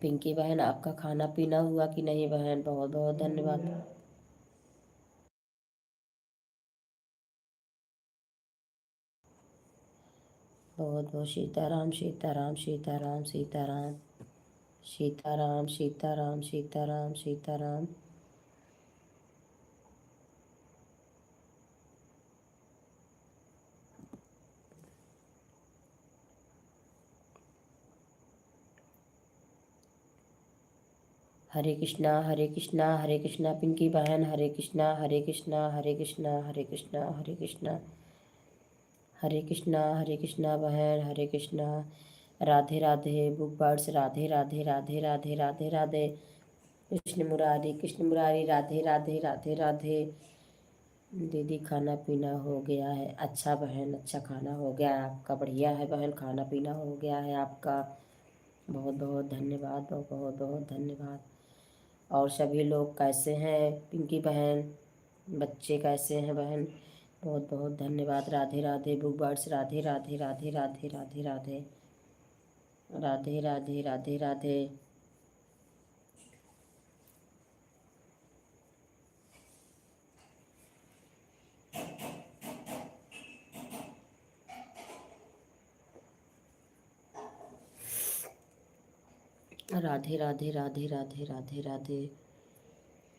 पिंकी बहन आपका खाना पीना हुआ कि नहीं बहन? बहुत बहुत धन्यवाद। बहुत बहुत सीताराम सीताराम सीताराम सीताराम सीताराम सीताराम सीताराम सीताराम। हरे कृष्णा हरे कृष्णा हरे कृष्णा पिंकी बहन, हरे कृष्णा हरे कृष्णा हरे कृष्णा हरे कृष्णा हरे कृष्णा हरे कृष्णा हरे कृष्णा बहन, हरे कृष्णा। Radhe Radhe book birds, Radhe Radhe Radhe Radhe Radhe Radhe. कृष्ण मुरारी, राधे राधे राधे राधे। दीदी खाना पीना हो गया है? अच्छा बहन, अच्छा खाना हो गया है आपका, बढ़िया है बहन, खाना पीना हो गया है आपका। बहुत बहुत धन्यवाद, बहुत बहुत बहुत धन्यवाद। और सभी लोग कैसे हैं पिंकी बहन? बच्चे कैसे हैं बहन? बहुत बहुत धन्यवाद। Radhe Radhe book birds, Radhe Radhe Radhe Radhe Radhe Radhe Radhe Radhe Radhe Radhe. राधे राधे राधे राधे राधे राधे।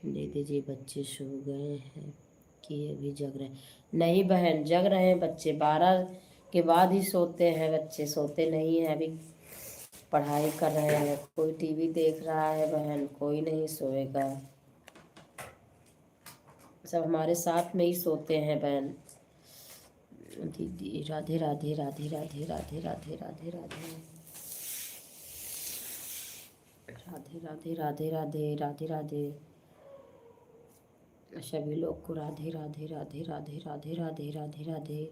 दीदी जी बच्चे सो गए हैं कि अभी जग रहे हैं? नहीं बहन, जग रहे हैं बच्चे, 12 के बाद ही सोते हैं बच्चे, सोते नहीं हैं अभी। पढ़ाई कर रहे हैं, कोई टीवी देख रहा है बहन, कोई नहीं सोएगा। सब हमारे साथ में ही सोते हैं बहन। दीदी राधे राधे राधे राधे राधे राधे राधे राधे राधे राधे राधे राधे राधे राधे। सभी लोग को राधे राधे राधे राधे राधे राधे राधे राधे।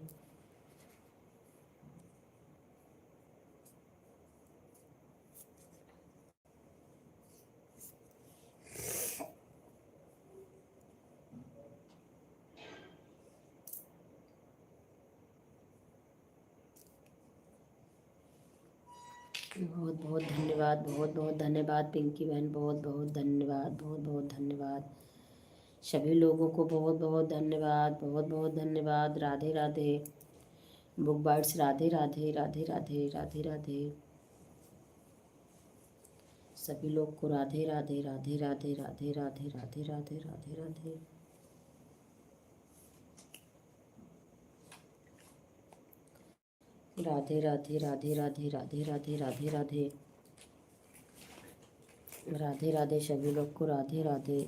बहुत बहुत धन्यवाद, बहुत बहुत धन्यवाद पिंकी बहन, बहुत बहुत धन्यवाद, बहुत बहुत धन्यवाद। सभी लोगों को बहुत बहुत धन्यवाद, बहुत बहुत धन्यवाद। Radhe Radhe book bytes, Radhe Radhe Radhe Radhe Radhe Radhe. सभी लोग को राधे राधे राधे राधे राधे राधे राधे राधे राधे राधे। राधे राधे राधे राधे राधे राधे राधे राधे राधे राधे। सभी लोग को राधे राधे।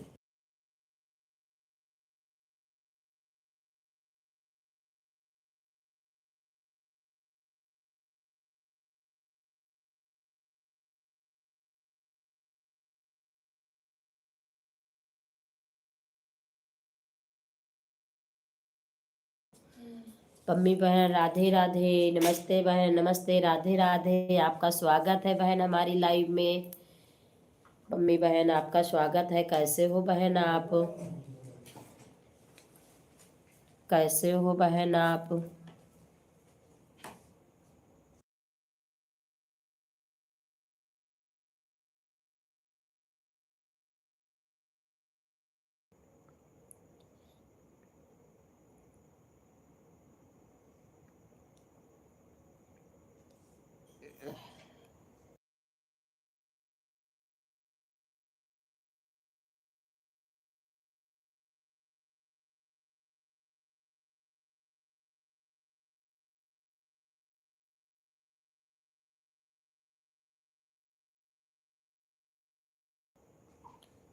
पम्मी बहन राधे राधे, नमस्ते बहन, नमस्ते, राधे राधे। आपका स्वागत है बहन हमारी लाइव में। पम्मी बहन आपका स्वागत है। कैसे हो बहन आप? कैसे हो बहन आप?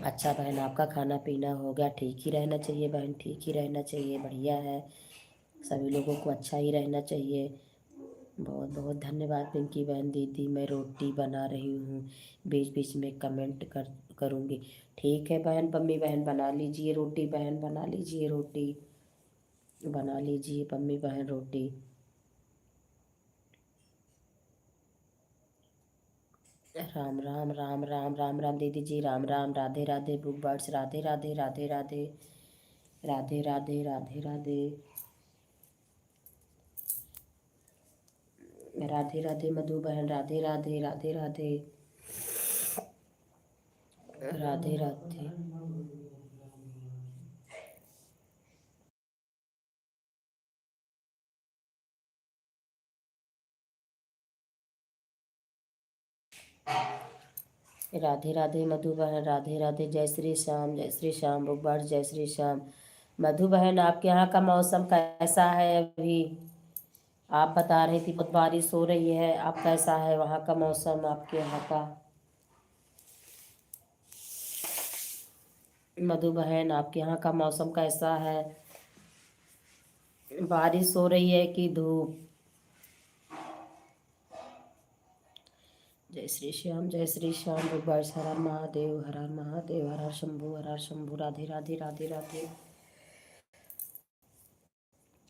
अच्छा बहन, आपका खाना पीना हो गया? ठीक ही रहना चाहिए बहन, ठीक ही रहना चाहिए, बढ़िया है। सभी लोगों को अच्छा ही रहना चाहिए। बहुत बहुत धन्यवाद पिंकी बहन। दीदी मैं रोटी बना रही हूँ, बीच बीच में कमेंट करूँगी। ठीक है बहन, पम्मी बहन बना लीजिए रोटी, बहन बना लीजिए रोटी, बना लीजिए पम्मी बहन रोटी। राम राम राम राम राम राम दीदी जी, राम राम, राधे राधे बुक बर्ड्स, राधे राधे राधे राधे राधे राधे राधे राधे राधे राधे मधु बहन, राधे राधे राधे राधे राधे राधे राधे राधे मधु बहन, राधे राधे। जय श्री श्याम, जय श्री श्याम बुक बर्ड्स, जय श्री श्याम। मधु बहन आपके यहाँ का मौसम कैसा है अभी? आप बता रही थी बहुत बारिश हो रही है, आप कैसा है वहाँ का मौसम आपके यहाँ का? मधु बहन आपके यहाँ का मौसम कैसा है? बारिश हो रही है कि धूप? जय श्री श्याम, जय श्री श्याम बुक बर्ड्स। हर हर महादेव, हर हर महादेव, हर हर शंभू, हर हर शंभू। राधे राधे राधे राधे।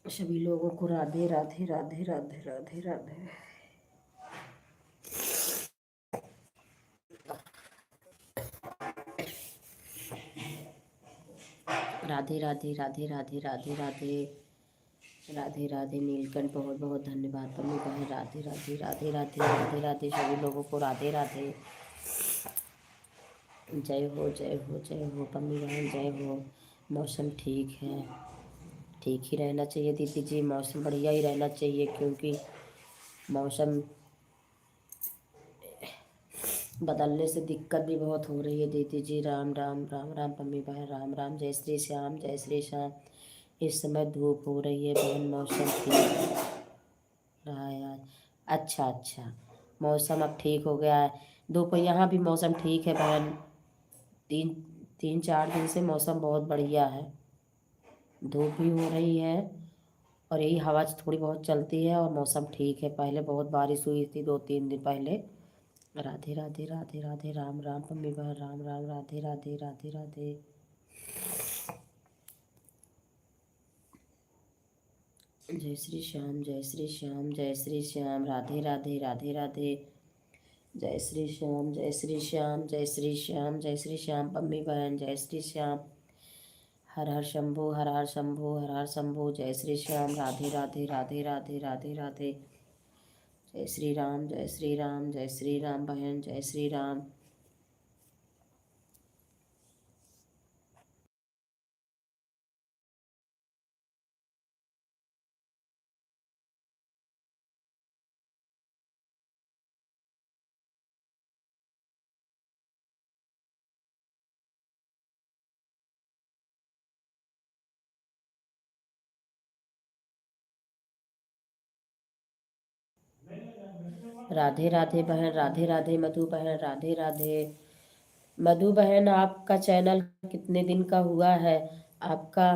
सभी लोगों को राधे राधे राधे राधे राधे राधे। राधे राधे राधे राधे राधे राधे राधे राधे नीलकंठ, बहुत बहुत धन्यवाद पम्मी बहन। राधे राधे राधे राधे राधे राधे सभी लोगों को राधे राधे। जय हो जय हो जय हो पम्मी बहन, जय हो। मौसम ठीक है, ठीक ही रहना चाहिए दीदी जी, मौसम बढ़िया ही रहना चाहिए, क्योंकि मौसम बदलने से दिक्कत भी बहुत हो रही है दीदी जी। राम राम राम राम पम्मी बहन, राम राम। जय श्री श्याम, जय श्री श्याम। इस समय धूप हो रही है बहन, मौसम ठीक रहा है आज। अच्छा अच्छा, मौसम अब ठीक हो गया है। दोपहर यहाँ भी मौसम ठीक है बहन, तीन तीन चार दिन से मौसम बहुत बढ़िया है। धूप भी हो रही है और यही हवा थोड़ी बहुत चलती है और मौसम ठीक है। पहले बहुत बारिश हुई थी 2-3 दिन पहले। राधे राधे राधे राधे राम राम पम्मी बहन, राम राम, राधे राधे राधे राधे। जय श्री श्याम, जय श्री श्याम, जय श्री श्याम। राधे राधे राधे राधे। जय श्री श्याम, जय श्री श्याम, जय श्री श्याम, जय श्री श्याम पम्मी बहन, जय श्री श्याम। हर हर शंभू, हर हर शंभू, हर हर शंभू। जय श्री श्याम, राधे राधे राधे राधे राधे राधे। जय श्री राम, जय श्री राम, जय श्री राम बहन, जय श्री राम। राधे राधे बहन, राधे राधे मधु बहन, राधे राधे। मधु बहन आपका चैनल कितने दिन का हुआ है? आपका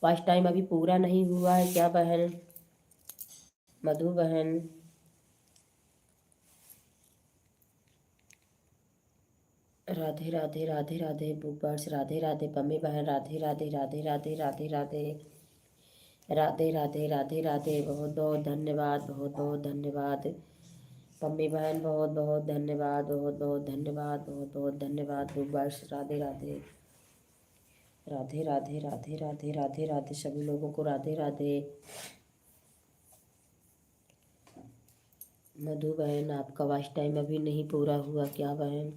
वॉच टाइम अभी पूरा नहीं हुआ है क्या बहन? मधु बहन। राधे राधे राधे राधे बुक बर्ड्स, राधे राधे पम्मी बहन, राधे राधे राधे राधे राधे राधे राधे राधे राधे राधे। बहुत बहुत धन्यवाद, बहुत बहुत धन्यवाद पम्मी बहन, बहुत बहुत धन्यवाद, बहुत बहुत धन्यवाद, बहुत बहुत धन्यवाद बुक बर्ड्स। राधे राधे राधे राधे राधे राधे राधे राधे सभी लोगों को राधे राधे। मधु बहन आपका वॉच टाइम अभी नहीं पूरा हुआ क्या बहन?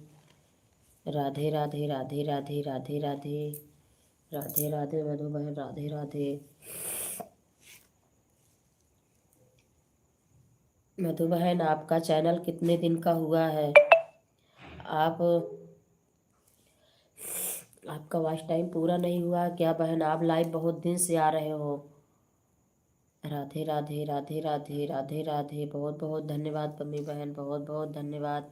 राधे राधे राधे राधे राधे राधे राधे राधे मधु बहन, राधे राधे। मधु बहन आपका चैनल कितने दिन का हुआ है? आप आपका वॉच टाइम पूरा नहीं हुआ क्या बहन? आप लाइव बहुत दिन से आ रहे हो। राधे राधे राधे राधे राधे राधे। बहुत बहुत धन्यवाद पम्मी बहन, बहुत बहुत धन्यवाद।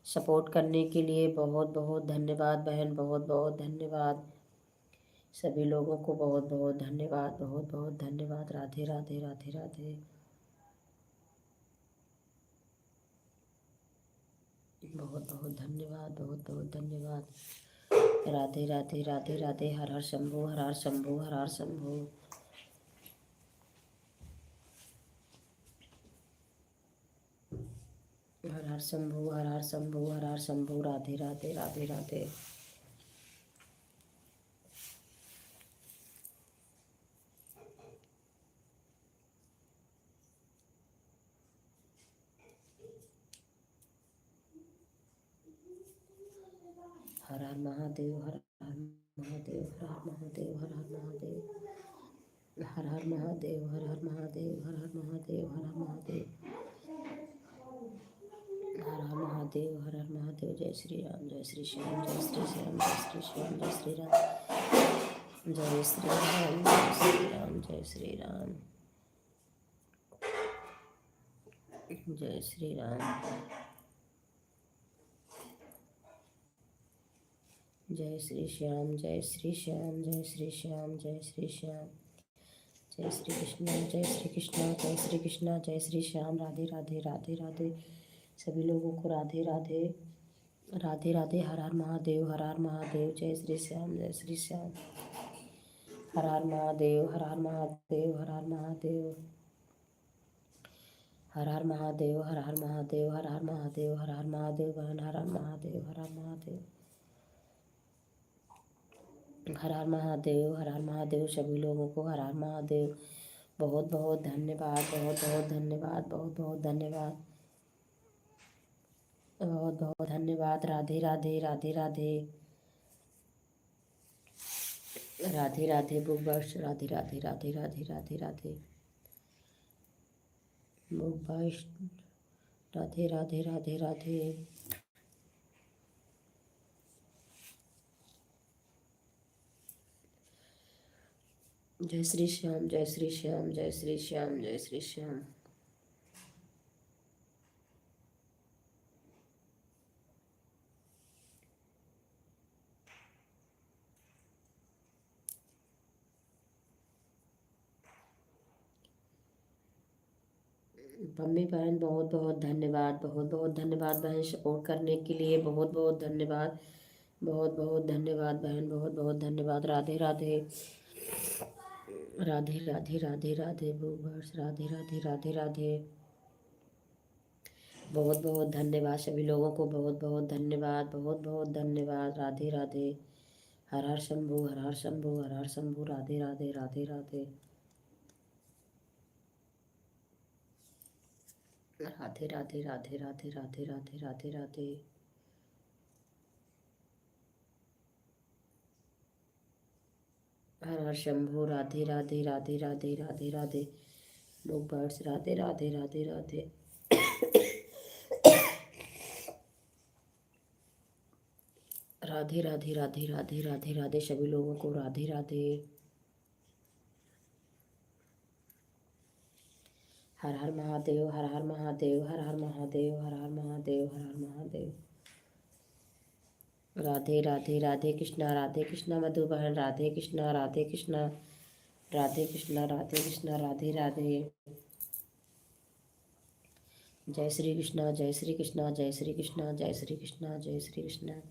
सपोर्ट करने के लिए बहुत बहुत धन्यवाद बहन, बहुत बहुत धन्यवाद। सभी लोगों को बहुत बहुत धन्यवाद, बहुत बहुत धन्यवाद। राधे राधे राधे राधे। बहुत बहुत धन्यवाद, बहुत बहुत धन्यवाद। राधे राधे राधे राधे। हर हर शंभू, हर हर शंभू, हर हर शंभू। हर हर शंभू, हर हर शंभू, हर हर शंभू। राधे राधे राधे राधे। हर हर महादेव, हर हर महादेव, हर हर महादेव, हर हर महादेव, हर हर महादेव, हर हर महादेव, हर हर महादेव, हर हर महादेव, हर हर महादेव, हर हर महादेव। जय श्री राम, जय श्री श्याम, जय श्री श्याम, जय श्री श्याम, जय श्री राम, जय श्री राम, जय श्री राम, जय श्री राम, जय श्री राम, जय श्री श्याम, जय श्री श्याम, जय श्री श्याम, जय श्री श्याम, जय श्री कृष्ण, जय श्री कृष्ण, जय श्री कृष्ण, जय श्री श्याम। राधे राधे राधे राधे। सभी लोगों को राधे राधे, राधे राधे। हर हर महादेव, हर हर महादेव। जय श्री श्याम, जय श्री श्याम। हर हर महादेव, हर हर महादेव, हर हर महादेव, हर हर महादेव, हर हर महादेव, हर हर महादेव, हर हर महादेव बहन। हर हर महादेव, हर हर महादेव, हर हर महादेव, हर हर महादेव। सभी लोगों को हर हर महादेव। बहुत बहुत धन्यवाद, बहुत बहुत धन्यवाद, बहुत बहुत धन्यवाद, बहुत बहुत धन्यवाद। राधे राधे राधे राधे, राधे राधे बुकवर्ष। राधे राधे राधे राधे राधे राधे बुकवर्ष। राधे राधे राधे राधे। जय श्री श्याम, जय श्री श्याम, जय श्री श्याम, जय श्री श्याम। मम्मी बहन बहुत बहुत धन्यवाद, बहुत बहुत धन्यवाद बहन। सपोर्ट करने के लिए बहुत बहुत धन्यवाद, बहुत बहुत धन्यवाद बहन, बहुत बहुत धन्यवाद। राधे राधे, राधे राधे राधे राधे बुकवर्ष। राधे राधे राधे राधे। बहुत बहुत धन्यवाद सभी लोगों को, बहुत बहुत धन्यवाद, बहुत बहुत धन्यवाद। राधे राधे। हर हर शंभू, हर हर शंभू, हर हर शंभू। राधे राधे राधे राधे, राधे राधे राधे राधे राधे राधे राधे राधे। हर हर शंभू। राधे राधे राधे राधे राधे राधे बुकवर्ष। राधे राधे राधे राधे, राधे राधे राधे राधे राधे राधे। सभी लोगों को राधे राधे। हर हर महादेव, हर हर महादेव, हर हर महादेव, हर हर महादेव, हर हर महादेव। राधे राधे राधे कृष्णा, राधे कृष्णा मधु बहन। राधे कृष्णा, राधे कृष्णा, राधे कृष्णा, राधे कृष्णा, राधे राधे। जय श्री कृष्णा, जय श्री कृष्णा, जय श्री कृष्णा, जय श्री कृष्णा, जय श्री कृष्णा,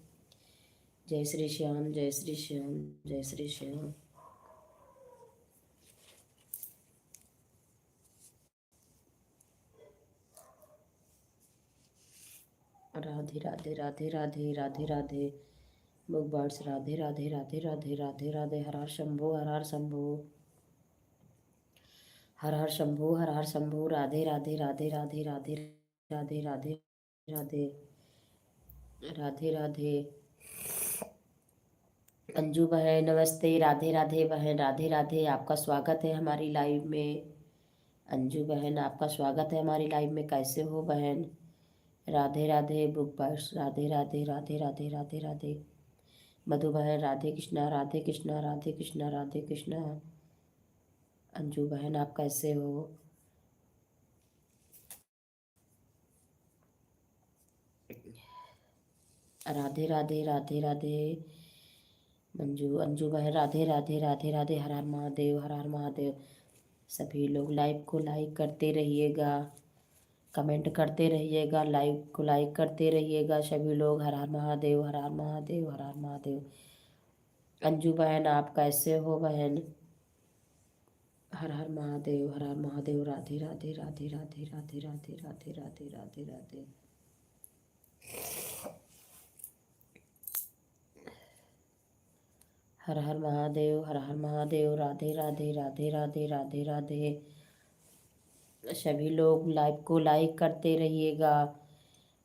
जय श्री श्याम, जय श्री श्याम, जय श्री श्याम। राधे राधे राधे राधे राधे राधे बुकवर्ष। राधे राधे राधे राधे राधे राधे। हर हर शंभू, हर हर शंभू, हर हर शंभू, हर हर शंभू। राधे राधे राधे राधे राधे राधे राधे राधे, राधे राधे। अंजू बहन नमस्ते। राधे राधे बहन, राधे राधे। आपका स्वागत है हमारी लाइव में। अंजू बहन आपका स्वागत है हमारी लाइव में। कैसे हो बहन? राधे राधे बुकवर्ष। राधे राधे राधे राधे राधे राधे मधु बहन। राधे कृष्णा, राधे कृष्णा, राधे कृष्णा, राधे कृष्णा। अंजू बहन आप कैसे हो? राधे राधे राधे राधे। मंजू अंजू बहन राधे राधे राधे राधे। हर हर महादेव, हर हर महादेव। सभी लोग लाइव को लाइक करते रहिएगा, कमेंट करते रहिएगा, लाइव को लाइक करते रहिएगा सभी लोग। हर हर महादेव, हर हर महादेव, हर हर महादेव। अंजू बहन आप कैसे हो बहन? हर हर महादेव, हर हर महादेव। राधे राधे राधे राधे राधे राधे राधे राधे राधे राधे। हर हर महादेव, हर हर महादेव। राधे राधे राधे राधे राधे राधे। सभी लोग लाइव को लाइक करते रहिएगा,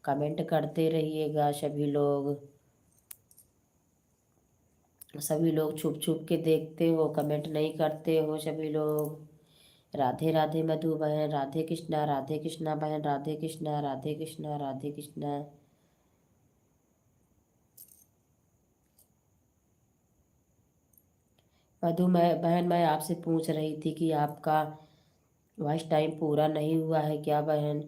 कमेंट करते रहिएगा सभी लोग। सभी लोग छुप छुप के देखते हो, कमेंट नहीं करते हो सभी लोग। राधे राधे मधु बहन, राधे कृष्णा बहन, राधे कृष्णा राधे कृष्णा राधे कृष्णा। मधु मैं बहन, मैं आपसे पूछ रही थी कि आपका वॉइस टाइम पूरा नहीं हुआ है क्या बहन?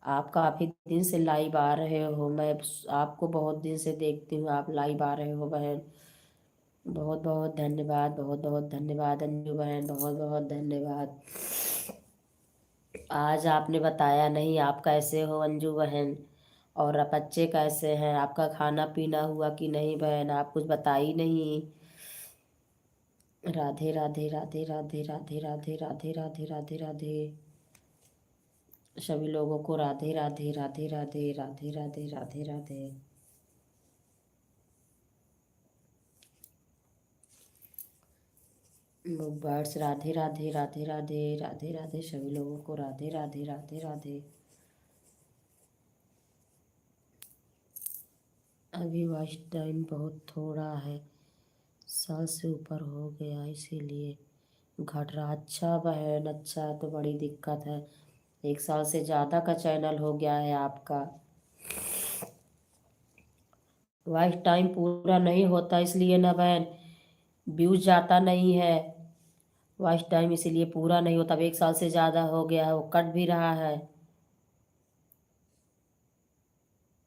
आप काफ़ी दिन से लाइव आ रहे हो, मैं आपको बहुत दिन से देखती हूँ, आप लाइव आ रहे हो बहन। बहुत बहुत धन्यवाद, बहुत बहुत धन्यवाद अंजू बहन, बहुत बहुत धन्यवाद। आज आपने बताया नहीं आप कैसे हो अंजू बहन, और आप बच्चे कैसे हैं, आपका खाना पीना हुआ कि नहीं बहन, आप कुछ बताई नहीं। राधे राधे राधे राधे राधे राधे राधे राधे राधे राधे। सभी लोगों को राधे राधे राधे राधे राधे राधे राधे राधे। बर्ड्स राधे राधे राधे राधे राधे राधे। सभी लोगों को राधे राधे राधे राधे। अभी वॉच टाइम बहुत थोड़ा है, 100 से ऊपर हो गया इसीलिए घट रहा। अच्छा बहन, अच्छा तो बड़ी दिक्कत है, 1 साल से ज़्यादा का चैनल हो गया है आपका। वॉच टाइम पूरा नहीं होता इसलिए ना बहन, व्यूज जाता नहीं है। वॉच टाइम इसीलिए पूरा नहीं होता, अब 1 साल से ज़्यादा हो गया है, वो कट भी रहा है।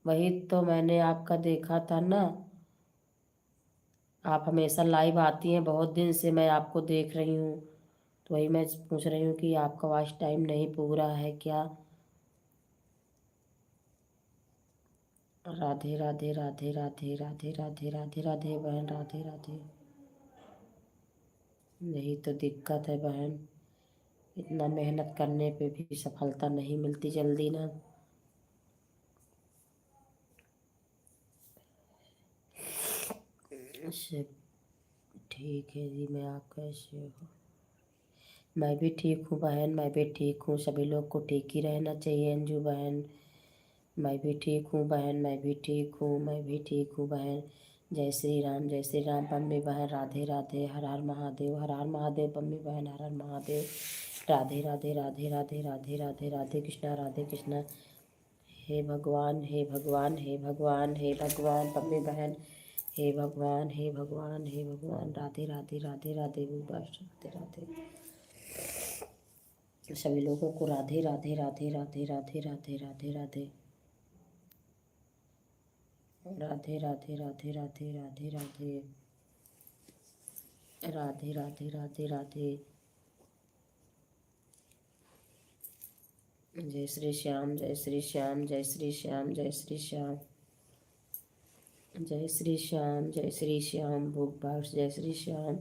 वही तो मैंने आपका देखा था ना, आप हमेशा लाइव आती हैं, बहुत दिन से मैं आपको देख रही हूँ, तो वही मैं पूछ रही हूँ कि आपका वॉच टाइम नहीं पूरा है क्या? राधे राधे राधे राधे राधे राधे राधे राधे बहन, राधे राधे। यही तो दिक्कत है बहन, इतना मेहनत करने पे भी सफलता नहीं मिलती जल्दी ना। अच्छा, ठीक है जी, मैं आप कैसे हो? मैं भी ठीक हूँ बहन, मैं भी ठीक हूँ, सभी लोग को ठीक ही रहना चाहिए अंजू बहन। मैं भी ठीक हूँ बहन, मैं भी ठीक हूँ, मैं भी ठीक हूँ बहन। जय श्री राम पम्मी बहन, राधे राधे। हर हर महादेव, हर हर महादेव पम्मी बहन, हर हर महादेव। राधे राधे राधे राधे राधे राधे राधे कृष्णा, राधे कृष्णा। हे भगवान, हे भगवान, हे भगवान, हे भगवान पम्मी बहन। हे भगवान, हे भगवान, हे भगवान। राधे राधे राधे राधे बस, राधे राधे। सभी लोगों को राधे राधे राधे राधे राधे राधे राधे राधे। राधे राधे राधे राधे राधे राधे। राधे राधे राधे राधे। जय श्री श्याम, जय श्री श्याम, जय श्री श्याम, जय श्री श्याम। जय श्री श्याम, जय श्री श्याम, भूख भाट, जय श्री श्याम।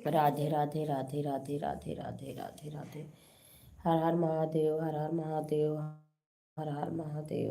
राधे राधे राधे राधे राधे राधे राधे राधे। हर हर महादेव, हर हर महादेव, हर हर महादेव।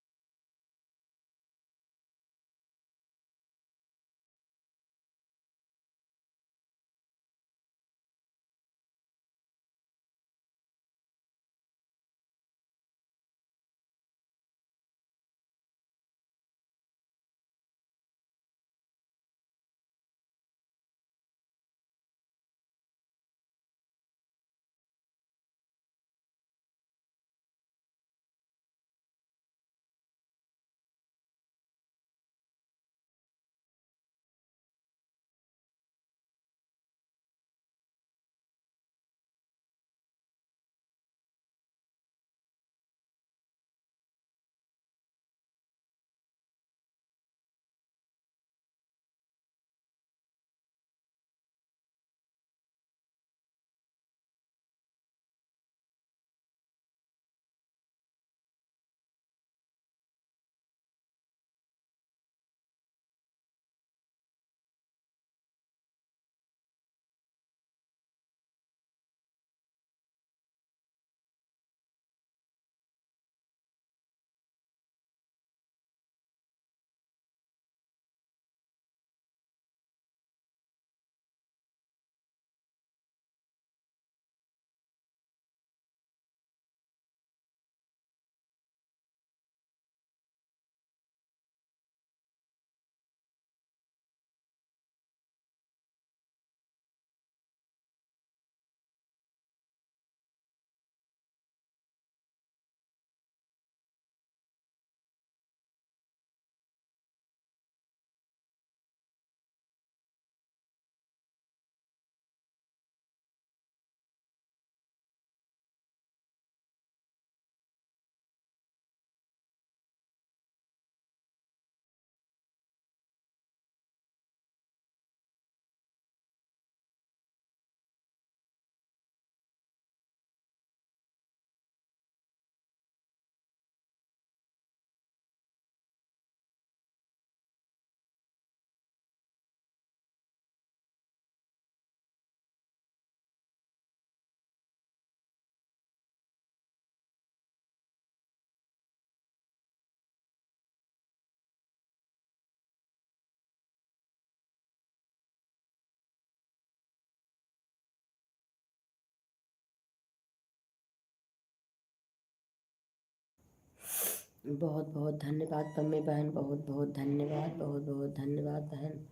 बहुत बहुत धन्यवाद पम्मी बहन, बहुत बहुत धन्यवाद, बहुत बहुत धन्यवाद बहन,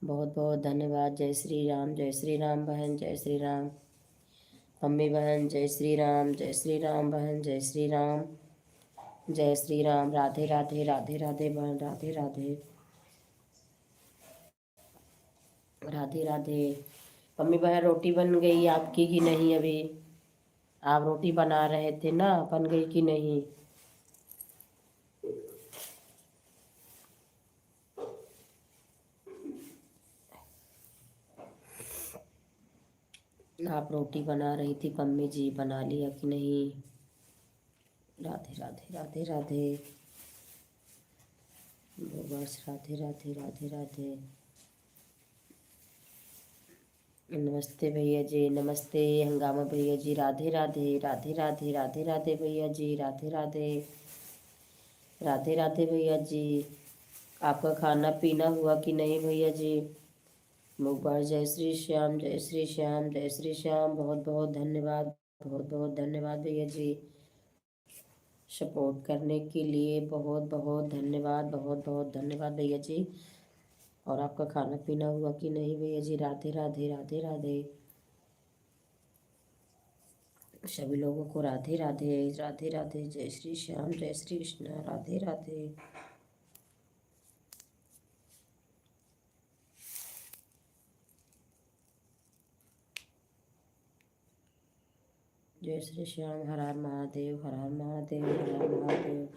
बहुत बहुत धन्यवाद। जय श्री राम बहन, जय श्री राम पम्मी बहन, जय श्री राम, जय श्री राम बहन, जय श्री राम, जय श्री राम। राधे राधे, राधे राधे बहन, राधे राधे, राधे राधे। पम्मी बहन रोटी बन गई आपकी कि नहीं? अभी आप रोटी बना रहे थे ना, बन गई कि नहीं? आप रोटी बना रही थी पम्मी जी, बना लिया कि नहीं? राधे राधे, राधे राधे, बस राधे राधे, राधे राधे। नमस्ते भैया जी, नमस्ते हंगामा भैया जी, राधे राधे, राधे राधे, राधे राधे भैया जी, राधे राधे, राधे राधे भैया जी। आपका खाना पीना हुआ कि नहीं भैया जी? मुबारक। जय श्री श्याम, जय श्री श्याम, जय श्री श्याम। बहुत बहुत धन्यवाद, बहुत बहुत धन्यवाद भैया जी, सपोर्ट करने के लिए बहुत बहुत धन्यवाद, बहुत बहुत धन्यवाद भैया जी। और आपका खाना पीना हुआ कि नहीं भैया जी? राधे राधे, राधे राधे, सभी लोगों को राधे राधे, राधे राधे। जय श्री श्याम, जय श्री कृष्ण, राधे राधे। जय श्री श्याम, हर हर महादेव, हर हर महादेव, हर हर महादेव।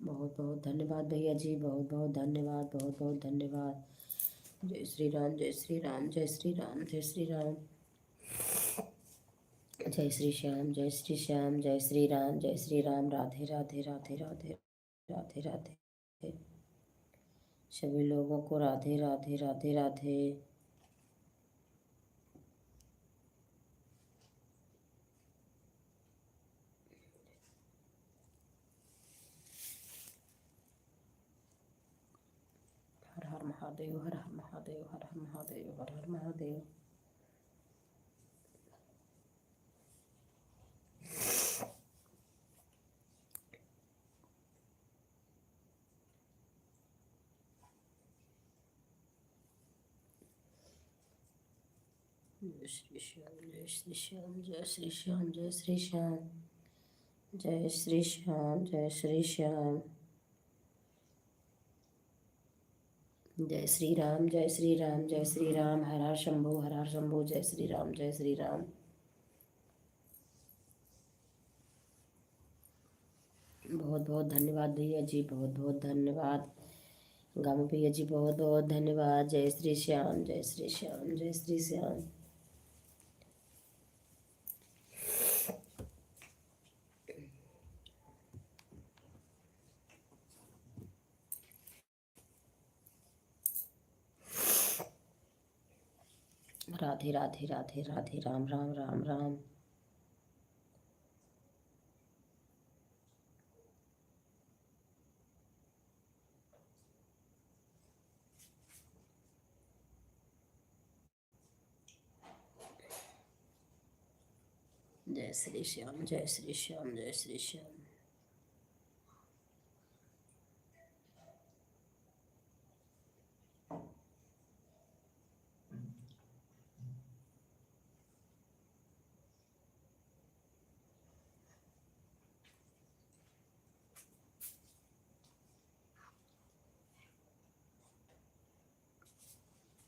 बहुत बहुत धन्यवाद भैया जी, बहुत बहुत धन्यवाद, बहुत बहुत धन्यवाद। जय श्री राम, जय श्री राम, जय श्री राम, जय श्री राम, जय श्री श्याम, जय श्री श्याम, जय श्री राम, जय श्री राम। राधे राधे, राधे राधे, राधे राधे, सभी लोगों को राधे राधे, राधे राधे। हर हर महादेव, हर हर महादेव, हर हर महादेव, हर हर महादेव। जय श्री श्याम, जय श्री श्याम, जय श्री श्याम, जय श्री श्याम, जय श्री श्याम, जय श्री श्याम। जय श्री राम, जय श्री राम, जय श्री राम। हर हर शंभु, हर हर शंभु। जय श्री राम, जय श्री राम। बहुत बहुत धन्यवाद भैया जी, बहुत बहुत धन्यवाद। गामा भैया जी बहुत बहुत धन्यवाद। जय श्री श्याम, जय श्री श्याम, जय श्री श्याम। राधे राधे, राधे राधे, राम राम, राम राम। जय श्री श्याम, जय श्री श्याम, जय श्री श्याम।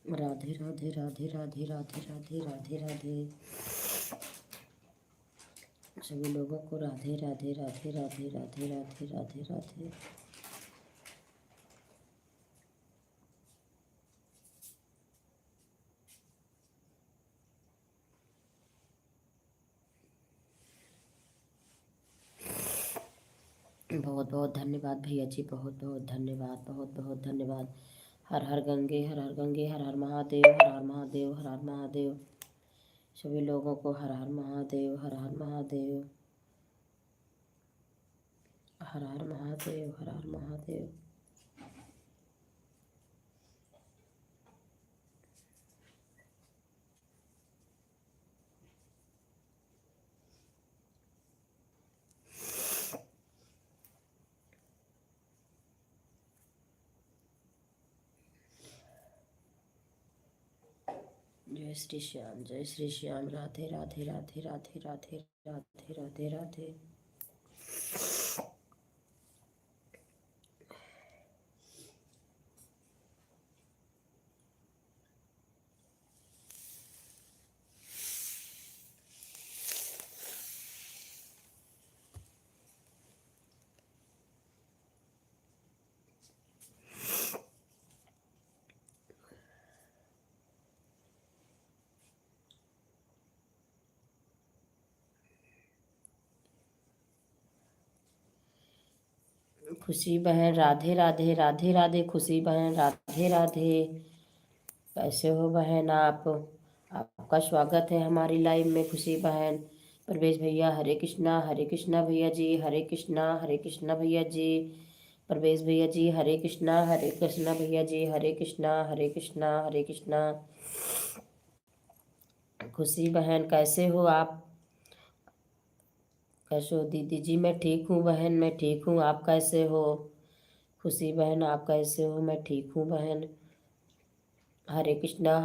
राधे राधे, राधे राधे, राधे राधे, राधे राधे, सभी लोगों को राधे राधे, राधे राधे, राधे राधे, राधे राधे। बहुत बहुत धन्यवाद भैया जी, बहुत बहुत धन्यवाद, बहुत बहुत धन्यवाद। हर हर गंगे, हर हर गंगे, हर हर महादेव, हर हर महादेव, हर हर महादेव, सभी लोगों को हर हर महादेव, हर हर महादेव, हर हर महादेव, हर हर महादेव। जय श्री श्याम। राधे राधे राधे राधे राधे राधे राधे राधे। खुशी बहन राधे राधे राधे राधे। खुशी बहन राधे राधे। कैसे हो बहन आप? आपका स्वागत है हमारी लाइव में खुशी बहन। प्रवेश भैया हरे कृष्णा भैया जी, हरे कृष्णा भैया जी। प्रवेश भैया जी हरे कृष्णा भैया जी, हरे कृष्णा हरे कृष्णा। खुशी बहन कैसे हो आप? कैसे हो दीदी जी? मैं ठीक हूँ बहन, मैं ठीक हूँ। आप कैसे हो? खुशी बहन आप कैसे हो? मैं ठीक हूँ बहन। हरे कृष्णा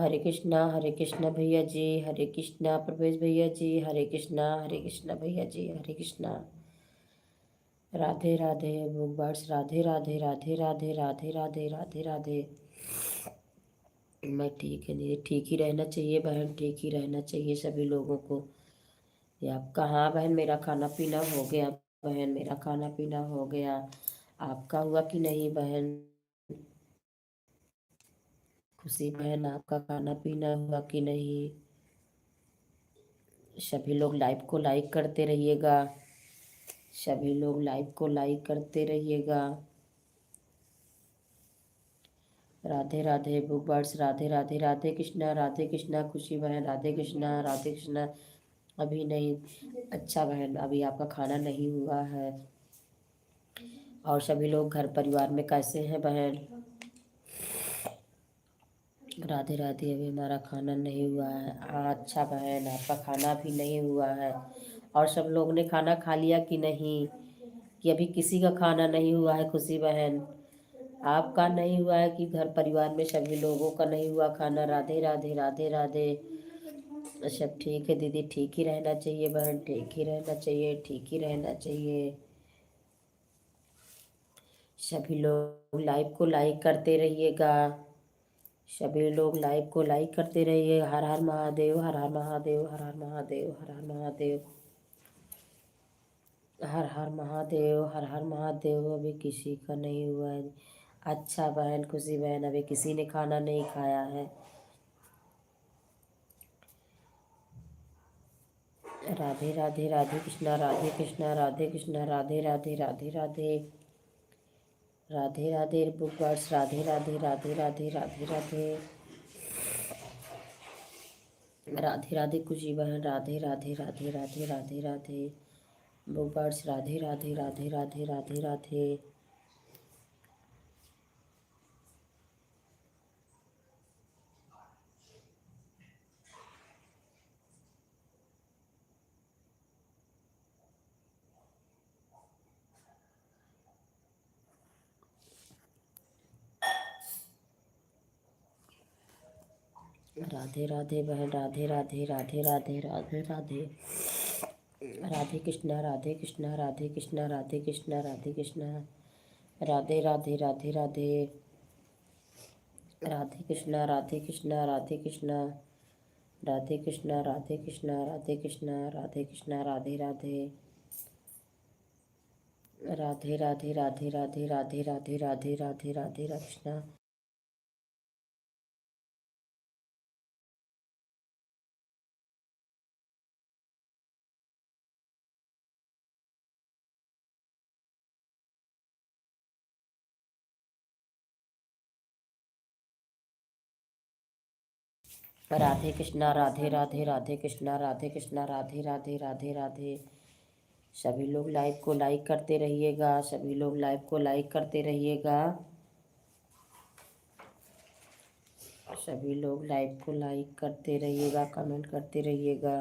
भैया जी, हरे कृष्णा। प्रवेश भैया जी हरे कृष्णा भैया जी, हरे कृष्णा। राधे राधे बुकबर्ड्स, राधे राधे राधे राधे राधे राधे राधे राधे। मैं ठीक है, नहीं ठीक ही रहना चाहिए बहन, ठीक ही रहना चाहिए सभी लोगों को। ये आप कहाँ बहन? मेरा खाना पीना हो गया बहन, मेरा खाना पीना हो गया। आपका हुआ कि नहीं बहन? खुशी बहन आपका खाना पीना हुआ कि नहीं? सभी लोग लाइव को लाइक करते रहिएगा, सभी लोग लाइव को लाइक करते रहिएगा। राधे राधे बुकबर्ड्स, राधे राधे राधे कृष्णा खुशी बहन, राधे कृष्णा। अभी नहीं? अच्छा बहन, अभी आपका खाना नहीं हुआ है। और सभी लोग घर परिवार में कैसे हैं बहन? राधे राधे। अभी हमारा खाना नहीं हुआ है। अच्छा बहन, आपका खाना भी नहीं हुआ है। और सब लोग ने खाना खा लिया कि नहीं? कि अभी किसी का खाना नहीं हुआ है? खुशी बहन आपका नहीं हुआ है कि घर परिवार में सभी लोगों का नहीं हुआ खाना? राधे राधे राधे राधे। सब ठीक है दीदी, ठीक ही रहना चाहिए बहन, ठीक ही रहना चाहिए, ठीक ही रहना चाहिए। सभी लोग लाइव को लाइक करते रहिएगा, सभी लोग लाइव को लाइक करते रहिए। हर हर महादेव, हर हर महादेव, हर हर महादेव, हर हर महादेव, हर हर महादेव, हर हर महादेव। अभी किसी का नहीं हुआ है। अच्छा बहन खुशी बहन, अभी किसी ने खाना नहीं खाया है। राधे राधे राधे कृष्णा राधे राधे राधे राधे राधे राधे बुकवर्ड्स, राधे राधे राधे राधे राधे राधे राधे राधे खुशी बहन, राधे राधे राधे राधे राधे राधे बुकवर्ड्स, राधे राधे राधे राधे राधे राधे। राधे राधे बहन, राधे राधे राधे राधे राधे राधे राधे कृष्णा राधे कृष्णा राधे कृष्णा राधे कृष्णा राधे कृष्णा। राधे राधे राधे राधे राधे कृष्णा राधे कृष्णा राधे कृष्णा राधे कृष्णा राधे कृष्णा राधे कृष्णा राधे कृष्णा राधे राधे राधे राधे राधे राधे राधे राधे राधे राधे राधे कृष्णा। राधे कृष्णा राधे राधे राधे कृष्णा राधे कृष्णा राधे राधे राधे राधे। सभी लोग लाइव को लाइक करते रहिएगा, सभी लोग लाइव को लाइक करते रहिएगा, सभी लोग लाइव को लाइक करते रहिएगा, कमेंट करते रहिएगा।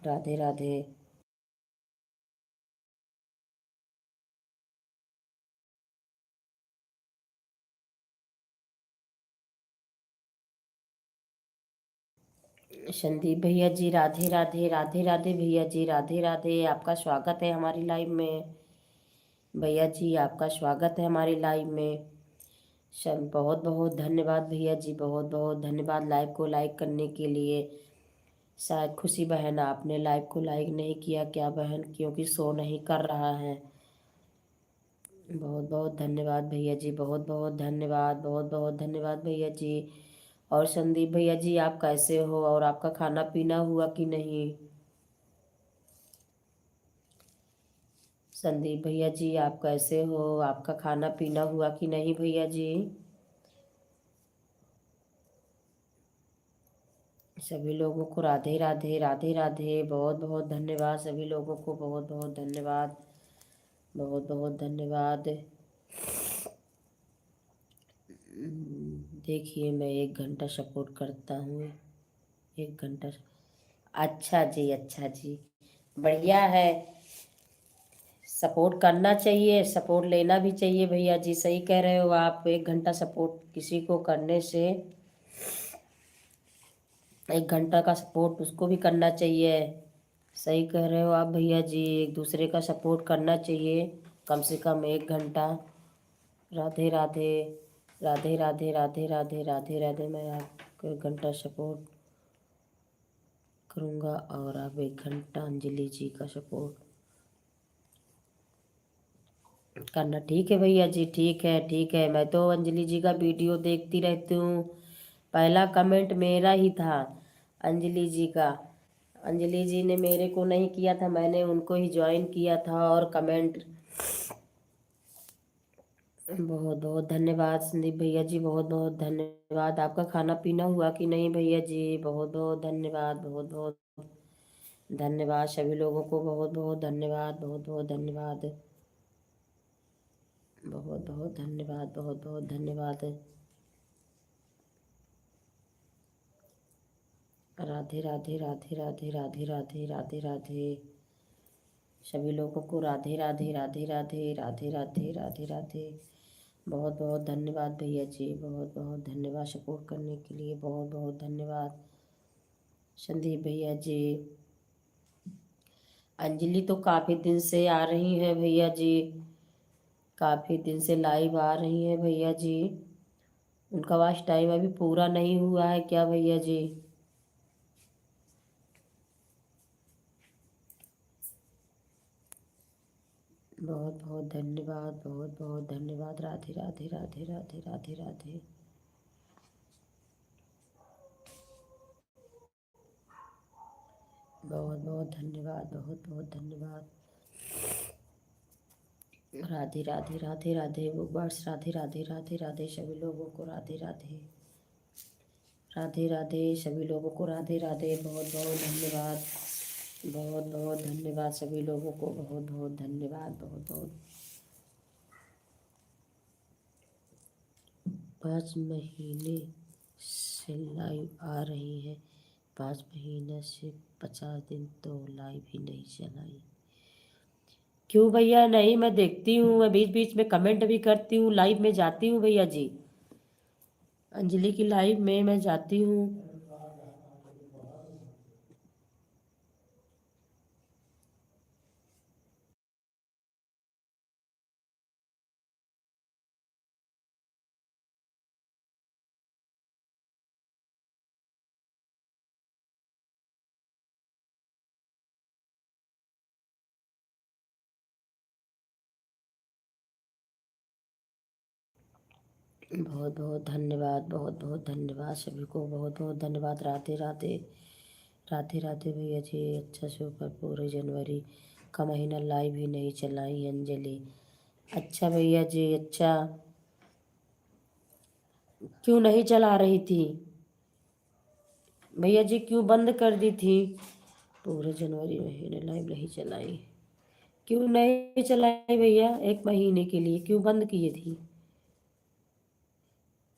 राधे राधे। संदीप भैया जी राधे राधे, राधे राधे भैया जी, राधे राधे। आपका स्वागत है हमारी लाइव में। भैया जी आपका स्वागत है हमारी लाइव में। बहुत बहुत धन्यवाद भैया जी, बहुत बहुत धन्यवाद लाइव को लाइक करने के लिए। शायद खुशी बहन आपने लाइव को लाइक नहीं किया क्या बहन, क्योंकि शो नहीं कर रहा है। बहुत बहुत धन्यवाद भैया जी, बहुत बहुत धन्यवाद, बहुत बहुत धन्यवाद भैया जी। और संदीप भैया जी आप कैसे हो, और आपका खाना पीना हुआ कि नहीं? संदीप भैया जी आप कैसे हो, आपका खाना पीना हुआ कि नहीं भैया जी? सभी लोगों को राधे राधे, राधे राधे। बहुत बहुत धन्यवाद सभी लोगों को, बहुत बहुत धन्यवाद, बहुत बहुत धन्यवाद। देखिए मैं 1 घंटा सपोर्ट करता हूँ, 1 घंटा। अच्छा जी, अच्छा जी, बढ़िया है। सपोर्ट करना चाहिए, सपोर्ट लेना भी चाहिए भैया जी, सही कह रहे हो आप। 1 घंटा सपोर्ट किसी को करने से, 1 घंटा का सपोर्ट उसको भी करना चाहिए। सही कह रहे हो आप भैया जी, एक दूसरे का सपोर्ट करना चाहिए, कम से कम 1 घंटा। राधे राधे, राधे राधे, राधे राधे, राधे राधे। मैं आपको 1 घंटा सपोर्ट करूँगा और आप 1 घंटा अंजलि जी का सपोर्ट करना। ठीक है भैया जी, ठीक है, ठीक है। मैं तो अंजलि जी का वीडियो देखती रहती हूँ। पहला कमेंट मेरा ही था अंजलि जी का। अंजलि जी ने मेरे को नहीं किया था, मैंने उनको ही ज्वाइन किया था और कमेंट। बहुत बहुत धन्यवाद संदीप भैया जी, बहुत बहुत धन्यवाद। आपका खाना पीना हुआ कि नहीं भैया जी? बहुत बहुत धन्यवाद, बहुत बहुत धन्यवाद सभी लोगों को, बहुत बहुत धन्यवाद, बहुत बहुत धन्यवाद, बहुत बहुत धन्यवाद, बहुत बहुत धन्यवाद। राधे राधे, राधे राधे, राधे राधे, राधे राधे सभी लोगों को, राधे राधे, राधे राधे, राधे राधे, राधे राधे। बहुत बहुत धन्यवाद भैया जी, बहुत बहुत धन्यवाद सपोर्ट करने के लिए, बहुत बहुत धन्यवाद संदीप भैया जी। अंजलि तो काफ़ी दिन से आ रही है भैया जी, काफ़ी दिन से लाइव आ रही है भैया जी। उनका वाच टाइम अभी पूरा नहीं हुआ है क्या भैया जी? बहुत बहुत धन्यवाद, बहुत बहुत धन्यवाद। राधे राधे, राधे राधे, राधे राधे। बहुत बहुत धन्यवाद, बहुत बहुत धन्यवाद। राधे राधे, राधे राधे वो बर्ड्स, राधे राधे, राधे राधे सभी लोगों को, राधे राधे, राधे राधे सभी लोगों को, राधे राधे। बहुत बहुत धन्यवाद, बहुत बहुत धन्यवाद सभी लोगों को, बहुत बहुत धन्यवाद, बहुत बहुत। 5 महीने से लाइव आ रही है, 5 महीने से 50 दिन तो लाइव ही नहीं चलाई। क्यों भैया? नहीं, मैं देखती हूँ, मैं बीच बीच में कमेंट भी करती हूँ, लाइव में जाती हूँ भैया जी। अंजलि की लाइव में मैं जाती हूँ। बहुत बहुत धन्यवाद, बहुत बहुत धन्यवाद सभी को, बहुत बहुत धन्यवाद। राधे राधे, राधे राधे भैया जी। अच्छा सुपर पूरे जनवरी का महीना लाइव ही नहीं चलाई अंजलि। अच्छा भैया जी, अच्छा। क्यों नहीं चला रही थी भैया जी, क्यों बंद कर दी थी? पूरे जनवरी महीने लाइव नहीं चलाई, क्यों नहीं चलाई भैया? 1 महीने के लिए क्यों बंद किए थी?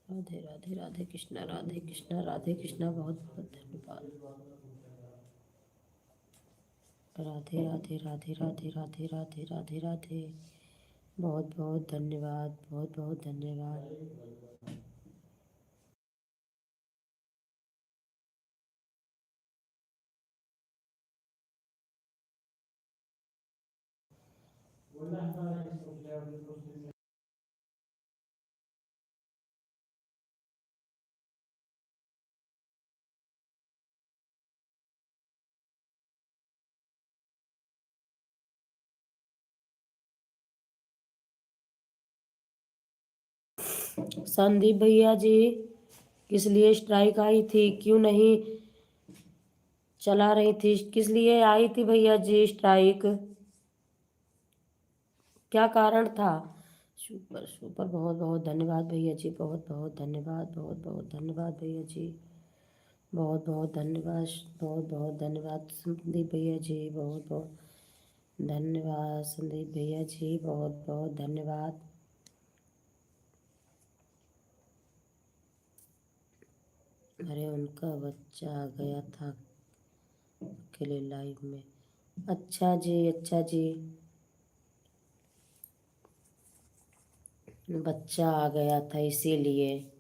राधे राधे, राधे कृष्णा, राधे कृष्णा, राधे कृष्णा। बहुत बहुत धन्यवाद। राधे राधे, राधे राधे, राधे राधे, राधे राधे। बहुत बहुत धन्यवाद, बहुत बहुत धन्यवाद। संदीप भैया जी, किस लिए स्ट्राइक आई थी, क्यों नहीं चला रही थी, किस लिए आई थी भैया जी स्ट्राइक, क्या कारण था? सुपर सुपर, बहुत बहुत धन्यवाद भैया जी, बहुत बहुत धन्यवाद, बहुत बहुत धन्यवाद भैया जी, बहुत बहुत धन्यवाद, बहुत बहुत धन्यवाद संदीप भैया जी, बहुत बहुत धन्यवाद संदीप भैया जी, बहुत बहुत धन्यवाद। अरे उनका बच्चा आ गया था अकेले लाइव में। अच्छा जी, अच्छा जी, बच्चा आ गया था इसीलिए।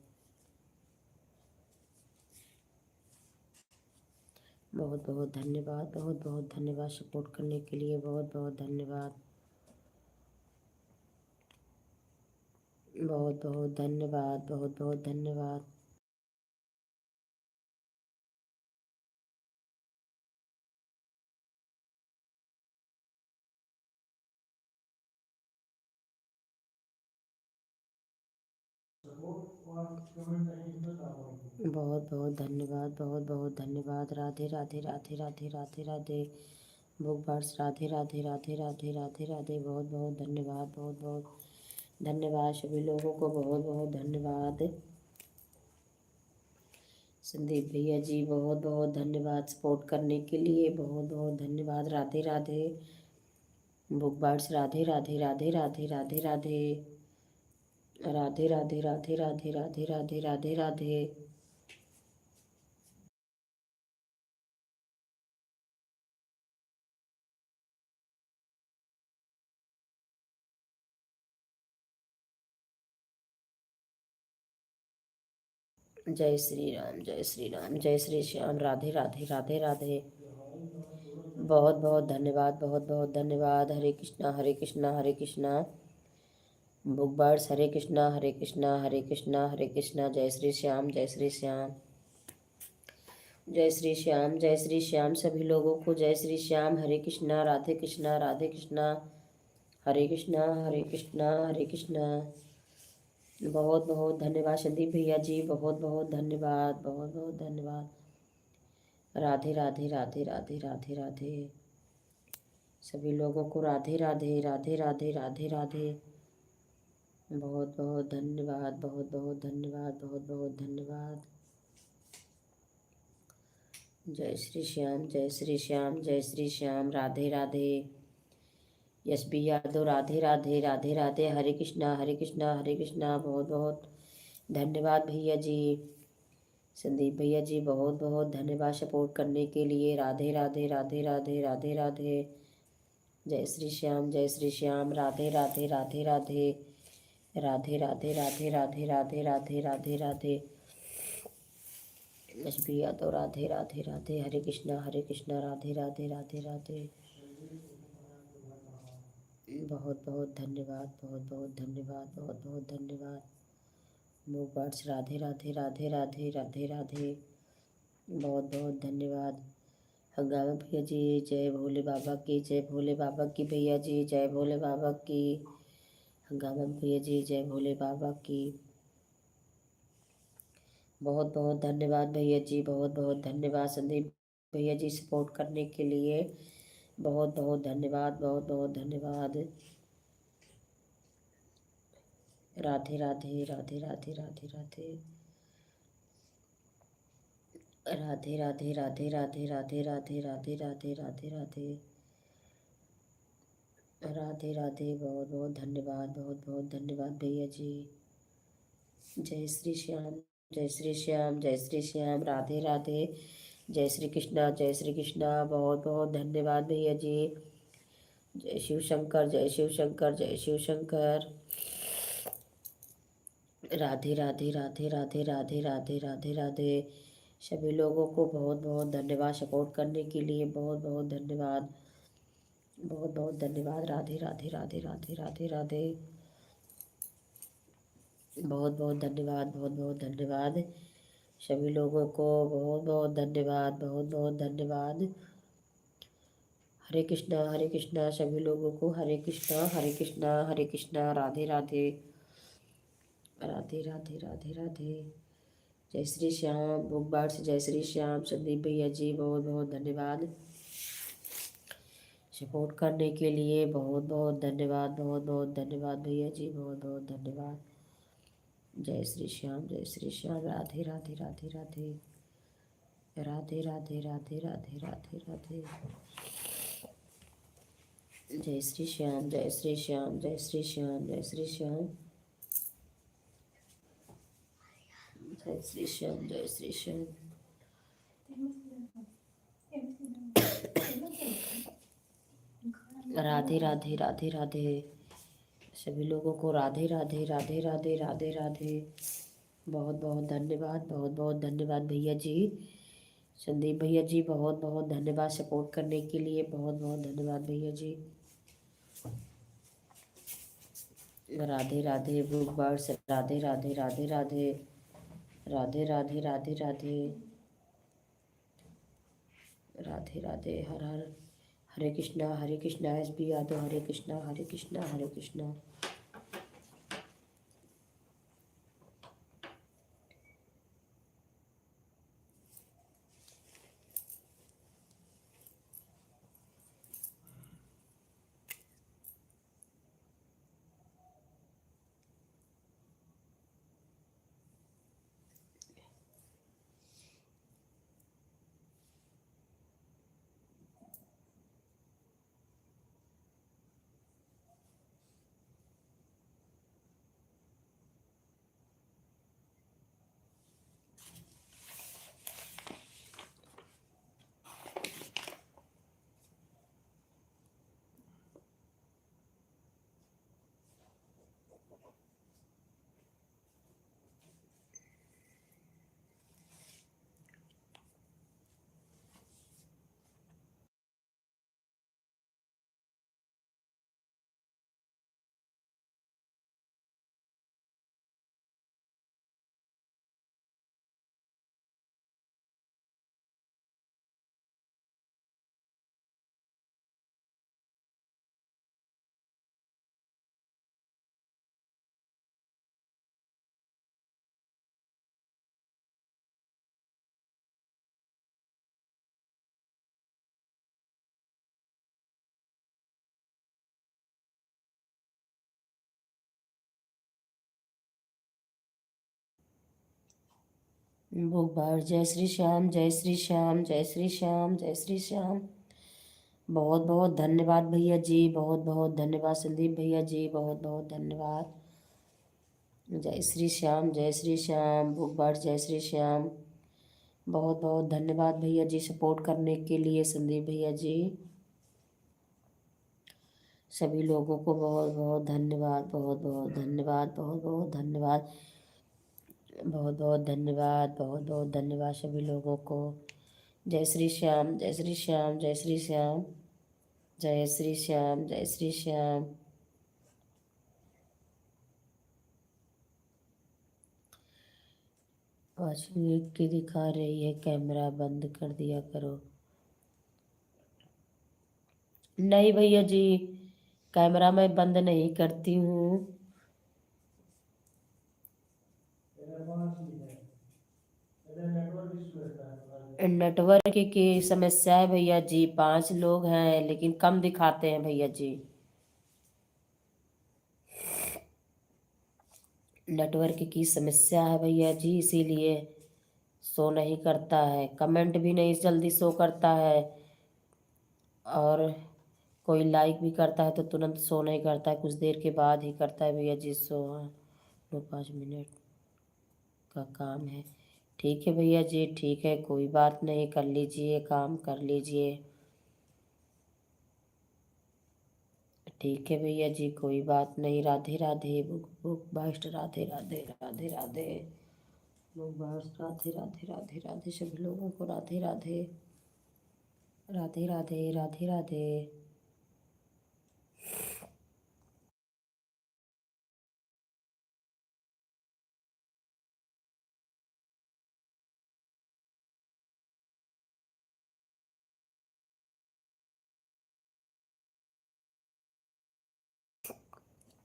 बहुत बहुत धन्यवाद, बहुत बहुत धन्यवाद सपोर्ट करने के लिए, बहुत बहुत धन्यवाद, बहुत बहुत धन्यवाद, बहुत बहुत धन्यवाद। बहुत बहुत धन्यवाद, बहुत बहुत धन्यवाद। राधे राधे राधे राधे राधे राधे। बुक बार्स, राधे राधे राधे राधे राधे राधे। बहुत बहुत धन्यवाद, बहुत बहुत धन्यवाद सभी लोगों को, बहुत बहुत धन्यवाद। संदीप भैया जी बहुत बहुत धन्यवाद सपोर्ट करने के लिए, बहुत बहुत धन्यवाद। राधे राधे। बुक बार्स, राधे राधे राधे राधे राधे राधे राधे राधे राधे राधे राधे राधे राधे राधे। जय श्री राम, जय श्री राम, जय श्री श्याम, राधे राधे राधे राधे। बहुत बहुत धन्यवाद, बहुत बहुत धन्यवाद। हरे कृष्णा हरे कृष्णा हरे कृष्णा। बुक बार्ड्स, हरे कृष्णा हरे कृष्णा हरे कृष्णा हरे कृष्णा। जय श्री श्याम, जय श्री श्याम, जय श्री श्याम, जय श्री श्याम सभी लोगों को, जय श्री श्याम। हरे कृष्णा राधे कृष्णा राधे कृष्णा, हरे कृष्णा हरे कृष्णा हरे कृष्णा। बहुत बहुत धन्यवाद संदीप भैया जी, बहुत बहुत धन्यवाद, बहुत बहुत धन्यवाद। राधे राधे राधे राधे राधे राधे सभी लोगों को, राधे राधे राधे राधे राधे राधे। बहुत बहुत धन्यवाद, बहुत बहुत धन्यवाद, बहुत बहुत धन्यवाद। जय श्री श्याम, जय श्री श्याम, जय श्री श्याम, राधे राधे। यश बी यादव, राधे राधे राधे राधे। हरे कृष्णा हरे कृष्णा हरे कृष्णा। बहुत बहुत धन्यवाद भैया जी। संदीप भैया जी बहुत बहुत धन्यवाद सपोर्ट करने के लिए। राधे राधे राधे राधे राधे राधे। जय श्री श्याम, जय श्री श्याम, राधे राधे राधे राधे राधे राधे राधे राधे राधे राधे राधे राधे। लक्ष्मी यादव, राधे राधे राधे। हरे कृष्णा राधे राधे राधे राधे। बहुत बहुत धन्यवाद, बहुत बहुत धन्यवाद, बहुत बहुत धन्यवाद। Move birds, Radhe Radhe Radhe Radhe Radhe Radhe. बहुत बहुत धन्यवाद। हंगामा भैया जी, जय भोले बाबा की, जय भोले बाबा की भैया जी, जय भोले बाबा की। हंगामा भैया जी, जय भोले बाबा की। बहुत बहुत धन्यवाद भैया जी, बहुत बहुत धन्यवाद संदीप भैया जी सपोर्ट करने के लिए। बहुत बहुत धन्यवाद, बहुत बहुत धन्यवाद। राधे राधे राधे राधे राधे राधे राधे राधे राधे राधे राधे राधे राधे राधे राधे राधे राधे राधे। बहुत बहुत धन्यवाद, बहुत बहुत धन्यवाद भैया जी। जय श्री श्याम, जय श्री श्याम, जय श्री श्याम, राधे राधे। जय श्री कृष्णा, जय श्री कृष्णा। बहुत बहुत धन्यवाद भैया जी। जय शिव शंकर, जय शिव शंकर, जय शिव शंकर। राधे राधे राधे राधे राधे राधे राधे राधे सभी लोगों को बहुत बहुत धन्यवाद सपोर्ट करने के लिए। बहुत बहुत धन्यवाद। बहुत बहुत धन्यवाद। राधे राधे राधे राधे राधे राधे। बहुत बहुत धन्यवाद, बहुत बहुत धन्यवाद सभी लोगों को। बहुत बहुत धन्यवाद, बहुत बहुत धन्यवाद। हरे कृष्णा सभी लोगों को। हरे कृष्णा हरे कृष्णा हरे कृष्णा। राधे राधे राधे राधे राधे राधे। जय श्री श्याम। बुक बार से जय श्री श्याम। संदीप भैया जी बहुत बहुत धन्यवाद सपोर्ट करने के लिए। बहुत बहुत धन्यवाद, बहुत बहुत धन्यवाद भैया जी, बहुत बहुत धन्यवाद। जय श्री श्याम, जय श्री श्याम। राधे राधे राधे राधे राधे राधे राधे राधे राधे राधे। जय श्री श्याम, जय श्री श्याम, जय श्री श्याम, जय श्री श्याम, जय श्री श्याम, जय श्री श्याम। राधे राधे राधे राधे सभी लोगों को। राधे राधे राधे राधे राधे राधे। बहुत बहुत धन्यवाद, बहुत बहुत धन्यवाद भैया जी। संदीप भैया जी बहुत बहुत धन्यवाद सपोर्ट करने के लिए। बहुत बहुत धन्यवाद भैया जी। Radhe Radhe book birds. राधे राधे राधे राधे राधे राधे राधे राधे राधे राधे। हर हर हरे कृष्णा एस बी यादव। हरे कृष्णा हरे कृष्णा हरे कृष्णा। बुक बर्ड। जय श्री श्याम, जय श्री श्याम, जय श्री श्याम, जय श्री श्याम। बहुत बहुत धन्यवाद भैया जी, बहुत बहुत धन्यवाद संदीप भैया जी, बहुत बहुत धन्यवाद। जय श्री श्याम, जय श्री श्याम। बुक बर्ड जय श्री श्याम। बहुत बहुत धन्यवाद भैया जी सपोर्ट करने के लिए। संदीप भैया जी सभी लोगों को बहुत बहुत धन्यवाद, बहुत बहुत धन्यवाद, बहुत बहुत धन्यवाद, बहुत बहुत धन्यवाद, बहुत बहुत धन्यवाद सभी लोगों को। जय श्री श्याम, जय श्री श्याम, जय श्री श्याम, जय श्री श्याम, जय श्री श्याम। वॉचिंग लिख के दिखा रही है कैमरा बंद कर दिया करो। नहीं भैया जी कैमरा मैं बंद नहीं करती हूँ। नेटवर्क की समस्या है भैया जी। 5 लोग हैं लेकिन कम दिखाते हैं भैया जी। नेटवर्क की समस्या है भैया जी, इसीलिए शो नहीं करता है। कमेंट भी नहीं जल्दी शो करता है और कोई लाइक भी करता है तो तुरंत शो नहीं करता है, कुछ देर के बाद ही करता है भैया जी शो। हाँ 5 मिनट का काम है। ठीक है भैया जी, ठीक है, कोई बात नहीं, कर लीजिए काम, कर लीजिए। ठीक है भैया जी, कोई बात नहीं। Radhe Radhe book book bast. Radhe Radhe Radhe Radhe book bast. Radhe Radhe Radhe Radhe सभी लोगों को। राधे राधे राधे राधे राधे राधे।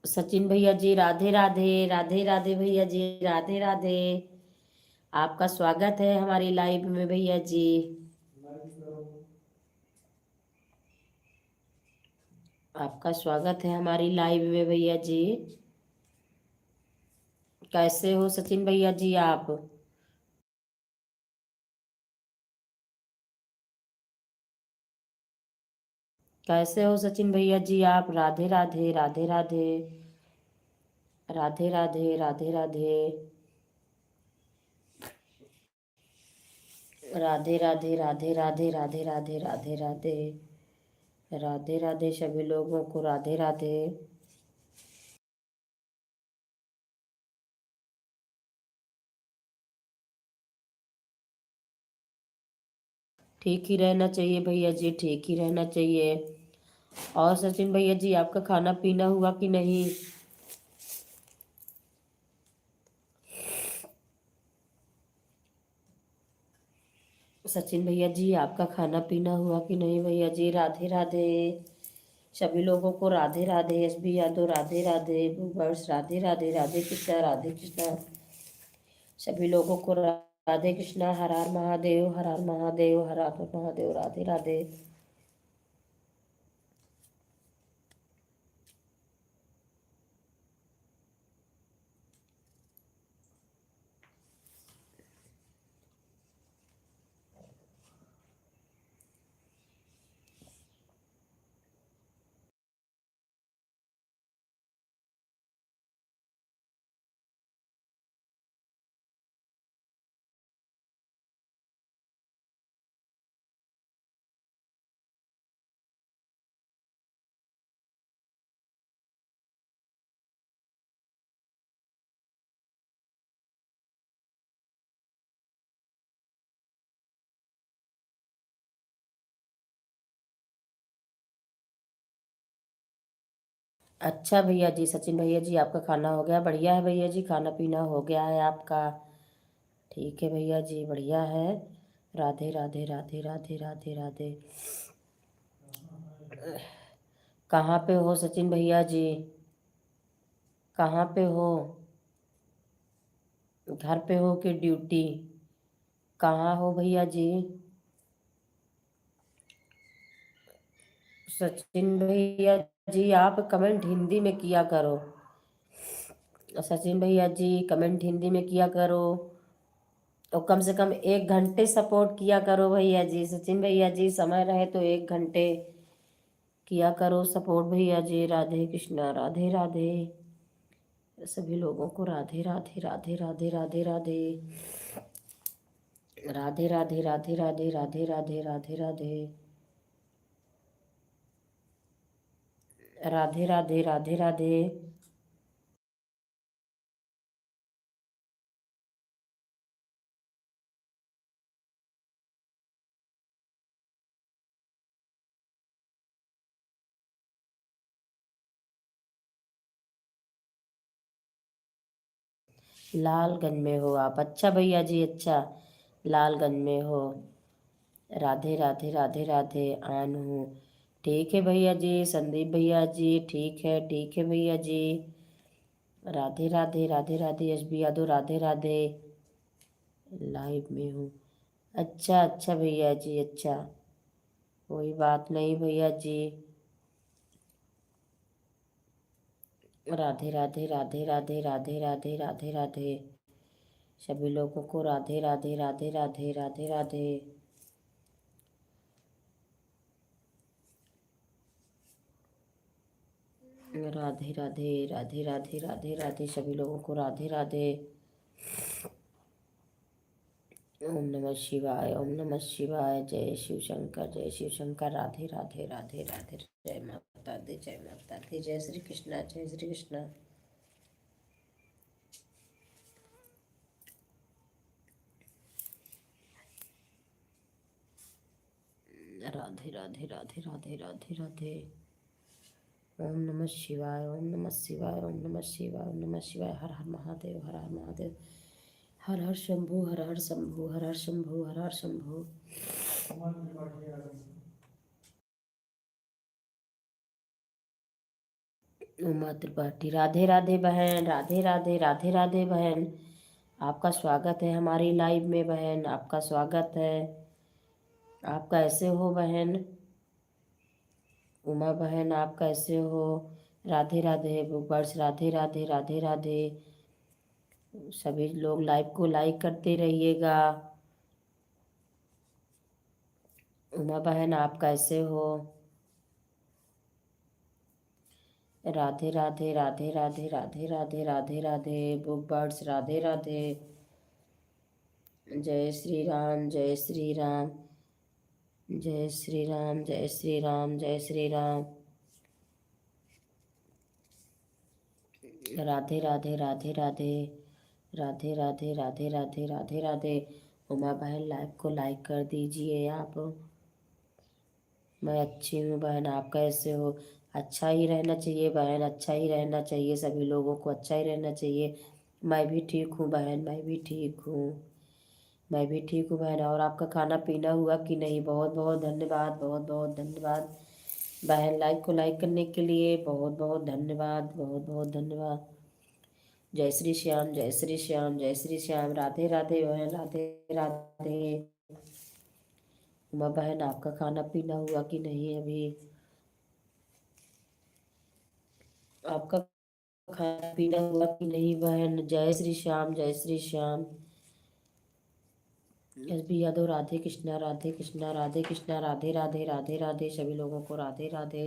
सचिन भैया जी राधे राधे, राधे राधे भैया जी, राधे राधे। आपका स्वागत है हमारी लाइव में भैया जी। आपका स्वागत है हमारी लाइव में भैया जी। कैसे हो सचिन भैया जी आप? कैसे हो सचिन भैया जी आप? राधे राधे, राधे राधे, राधे राधे, राधे राधे, राधे राधे, राधे राधे, राधे राधे, राधे राधे, राधे राधे सभी लोगों को राधे राधे। ठीक ही रहना चाहिए भैया जी, ठीक ही रहना चाहिए। और सचिन भैया जी आपका खाना पीना हुआ कि नहीं? सचिन भैया जी आपका खाना पीना हुआ कि नहीं भैया जी? राधे राधे सभी लोगों को Radhe Radhe. S B Yadav Radhe Radhe, birds Radhe Radhe, Radhe Krishna, Radhe Krishna सभी लोगों को राधे कृष्णा। हर हर महादेव, हर हर महादेव, हर हर महादेव, राधे राधे। अच्छा भैया जी, सचिन भैया जी आपका खाना हो गया? बढ़िया है भैया जी, खाना पीना हो गया है आपका? ठीक है भैया जी, बढ़िया है। राधे राधे, राधे राधे, राधे राधे। कहाँ पे हो सचिन भैया जी? कहाँ पे हो? घर पे हो कि ड्यूटी? कहाँ हो भैया जी? सचिन भैया जी आप कमेंट हिंदी में किया करो। सचिन भैया जी कमेंट हिंदी में किया करो। तो कम से कम 1 घंटे सपोर्ट किया करो भैया जी। सचिन भैया जी समय रहे तो 1 घंटे किया करो सपोर्ट भैया जी। राधे कृष्णा, राधे राधे सभी लोगों को राधे राधे, राधे राधे, राधे राधे, राधे राधे, राधे राधे, राधे राधे, राधे राधे, राधे राधे, राधे राधे। लालगंज में हो आप? अच्छा भैया जी, अच्छा लालगंज में हो। राधे राधे, राधे राधे, आन हूँ। ठीक है भैया जी। संदीप भैया जी ठीक है, ठीक है भैया जी। Radhe Radhe, Radhe Radhe, S B Yadav Radhe Radhe, live में हूँ। अच्छा अच्छा भैया जी, अच्छा कोई बात नहीं भैया जी। राधे राधे, राधे राधे, राधे राधे, राधे राधे सभी लोगों को राधे राधे, राधे राधे, राधे राधे, राधे राधे, राधे राधे, राधे राधे सभी लोगों को राधे राधे। ओम नमः शिवाय, ओम नमः शिवाय। जय शिव शंकर, जय शिव शंकर। राधे राधे, राधे राधे, जय माता दी, जय माता दी, जय श्री कृष्णा, जय श्री कृष्णा। राधे राधे, राधे राधे, राधे राधे। ओम नमः शिवाय, ओम नमः शिवाय, ओम नमः शिवाय, ओम नमः शिवाय। हर हर महादेव, हर हर महादेव, हर हर शंभु, हर हर शंभु, हर हर शंभु, हर हर शंभु। उमा त्रिपाठी, राधे राधे बहन, राधे राधे, राधे राधे बहन। आपका स्वागत है हमारी लाइव में बहन, आपका स्वागत है। आप कैसे हो बहन? उमा बहन आप कैसे हो? राधे राधे बुकबर्ड्स, राधे राधे, राधे राधे। सभी लोग लाइव को लाइक करते रहिएगा। उमा बहन आप कैसे हो? Radhe Radhe, Radhe Radhe, Radhe Radhe, Radhe Radhe book birds, Radhe Radhe. जय श्री राम, जय श्री राम, जय श्री राम, जय श्री राम, जय श्री राम। राधे राधे, राधे राधे, राधे राधे, राधे राधे, राधे राधे। उमा बहन लाइव को लाइक कर दीजिए आप। मैं अच्छी हूँ बहन, आप कैसे हो? अच्छा ही रहना चाहिए बहन, अच्छा ही रहना चाहिए, सभी लोगों को अच्छा ही रहना चाहिए। मैं भी ठीक हूँ बहन, मैं भी ठीक हूँ, मैं भी ठीक हूँ बहन। और आपका खाना पीना हुआ कि नहीं? बहुत बहुत धन्यवाद, बहुत बहुत धन्यवाद बहन, लाइक को लाइक करने के लिए बहुत बहुत धन्यवाद, बहुत बहुत धन्यवाद। जय श्री श्याम, जय श्री श्याम, जय श्री श्याम। राधे राधे बहन, राधे राधे। उमा बहन आपका खाना पीना हुआ कि नहीं अभी? आपका खाना पीना हुआ कि नहीं बहन? जय श्री श्याम, जय श्री श्याम। एस बी यादव, राधे कृष्णा, राधे कृष्णा, राधे कृष्णा, राधे राधे, राधे राधे, सभी लोगों को राधे राधे।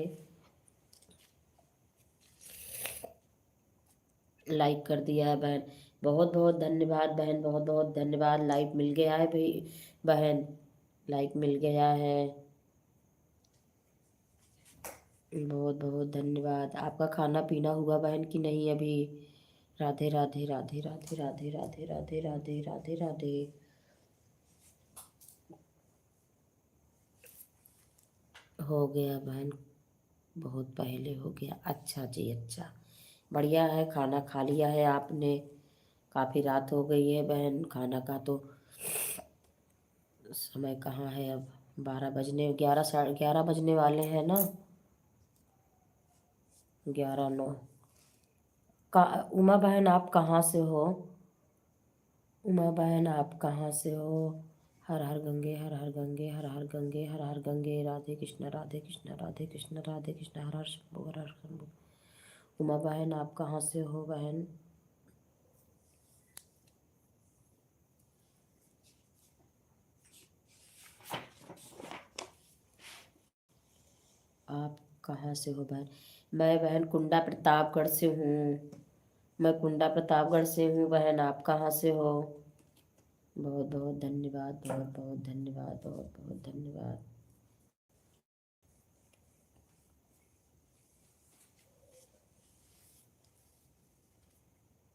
लाइक कर दिया है बहन, बहुत बहुत धन्यवाद बहन, बहुत बहुत धन्यवाद। लाइक मिल गया है भाई बहन, लाइक मिल गया है, बहुत बहुत धन्यवाद। आपका खाना पीना हुआ बहन कि नहीं अभी? राधे राधे, राधे राधे, राधे राधे, राधे राधे, राधे राधे। हो गया बहन, बहुत पहले हो गया। अच्छा जी, अच्छा, बढ़िया है। खाना खा लिया है आपने? काफ़ी रात हो गई है बहन, खाना का तो समय कहाँ है अब? 12 बजने, 11 साढ़े 11 बजने वाले हैं ना। 11 9। का उमा बहन आप कहाँ से हो? उमा बहन आप कहाँ से हो? हर हर गंगे, हर हर गंगे, हर हर गंगे, हर हर गंगे। राधे कृष्ण, राधे कृष्ण, राधे कृष्ण, राधे कृष्ण, हर हर शंभु, हर हर शंभु। उमा बहन आप कहाँ से हो बहन? आप कहाँ से हो बहन? मैं बहन कुंडा प्रतापगढ़ से हूँ, मैं कुंडा प्रतापगढ़ से हूँ बहन। आप कहाँ से हो? बहुत बहुत धन्यवाद, बहुत बहुत धन्यवाद, बहुत बहुत धन्यवाद।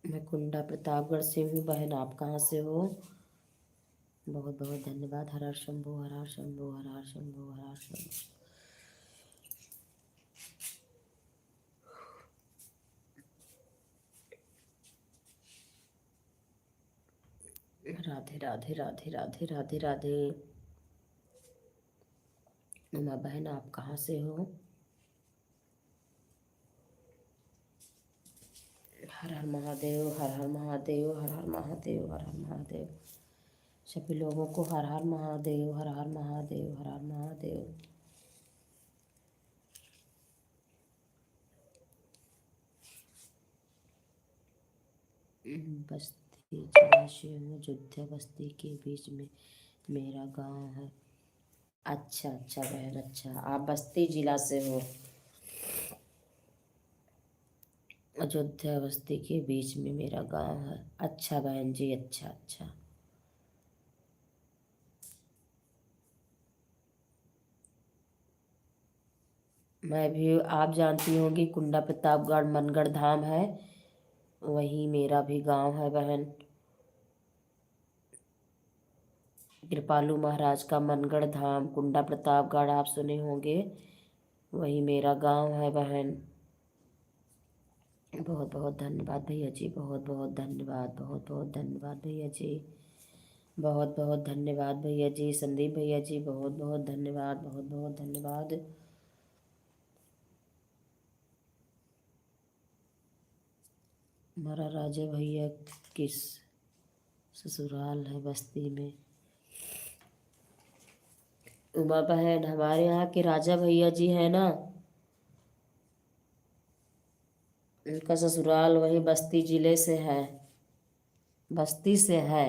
मैं कुंडा प्रतापगढ़ से हूँ बहन, आप कहाँ से हो? बहुत बहुत धन्यवाद। हर हर शंभु, हर हर शंभु, हर हर शंभु, हर हर शंभु। राधे राधे, राधे राधे, राधे राधे। उमा बहन आप कहाँ से हो? हर हर महादेव, हर हर महादेव, हर हर महादेव, हर हर महादेव। सभी लोगों को हर हर महादेव, हर हर महादेव, हर हर महादेव। बस्ती जिला से हूँ, अयोध्या बस्ती के बीच में मेरा गांव है। अच्छा अच्छा बहन, अच्छा, आप बस्ती जिला से हो? अयोध्या बस्ती के बीच में मेरा गांव है। अच्छा बहन जी, अच्छा अच्छा। मैं भी, आप जानती होंगी कुंडा प्रतापगढ़ मनगढ़ धाम है, वही मेरा भी गांव है बहन। कृपालू महाराज का मनगढ़ धाम कुंडा प्रतापगढ़ आप सुने होंगे, वही मेरा गांव है बहन। बहुत बहुत धन्यवाद भैया जी, बहुत बहुत धन्यवाद, बहुत बहुत धन्यवाद भैया जी, बहुत बहुत धन्यवाद भैया जी। संदीप भैया जी बहुत बहुत धन्यवाद, बहुत बहुत धन्यवाद। हमारा राजा भैया किस ससुराल है बस्ती में। उमा बहन, हमारे यहाँ के राजा भैया जी है ना, उनका ससुराल वही बस्ती जिले से है, बस्ती से है।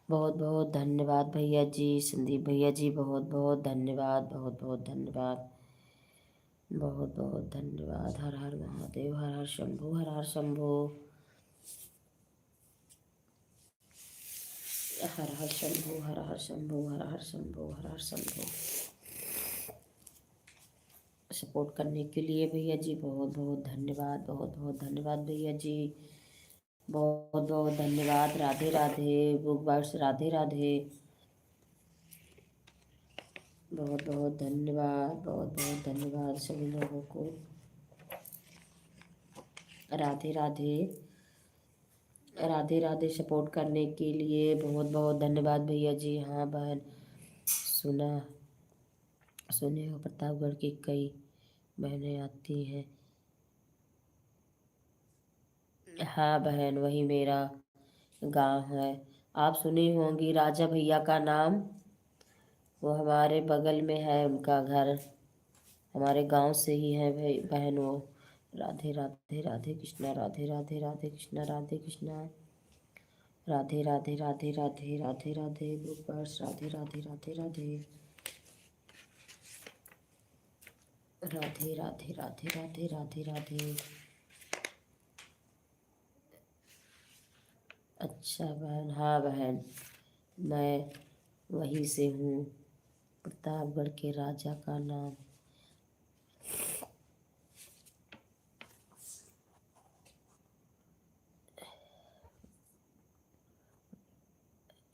बहुत बहुत धन्यवाद भैया जी, संदीप भैया जी, बहुत बहुत धन्यवाद, बहुत बहुत धन्यवाद, बहुत बहुत धन्यवाद। हर हर महादेव, हर हर शंभू, हर हर शंभू, हर हर शंभू, हर हर शंभू, हर हर शंभू, हर हर शंभू। सपोर्ट करने के लिए भैया जी बहुत बहुत धन्यवाद, बहुत बहुत धन्यवाद भैया जी, बहुत बहुत धन्यवाद। राधे राधे बुक बाइट्स, राधे राधे, बहुत बहुत धन्यवाद, बहुत बहुत धन्यवाद सभी लोगों को। राधे राधे, राधे राधे। सपोर्ट करने के लिए बहुत बहुत धन्यवाद भैया जी। हाँ बहन, सुना सुने हो प्रतापगढ़ की कई बहनें आती हैं। हाँ बहन, वही मेरा गांव है। आप सुनी होंगी राजा भैया का नाम, वो हमारे बगल में है उनका घर, हमारे गांव से ही है भाई बहन वो। राधे राधे, राधे कृष्णा, राधे राधे, राधे कृष्णा, राधे कृष्णा, राधे राधे, राधे राधे, राधे राधे गोपास, राधे राधे, राधे राधे, राधे राधे, राधे राधे, राधे राधे। अच्छा बहन, हाँ बहन, मैं वहीं से हूँ, प्रतापगढ़ के राजा का नाम।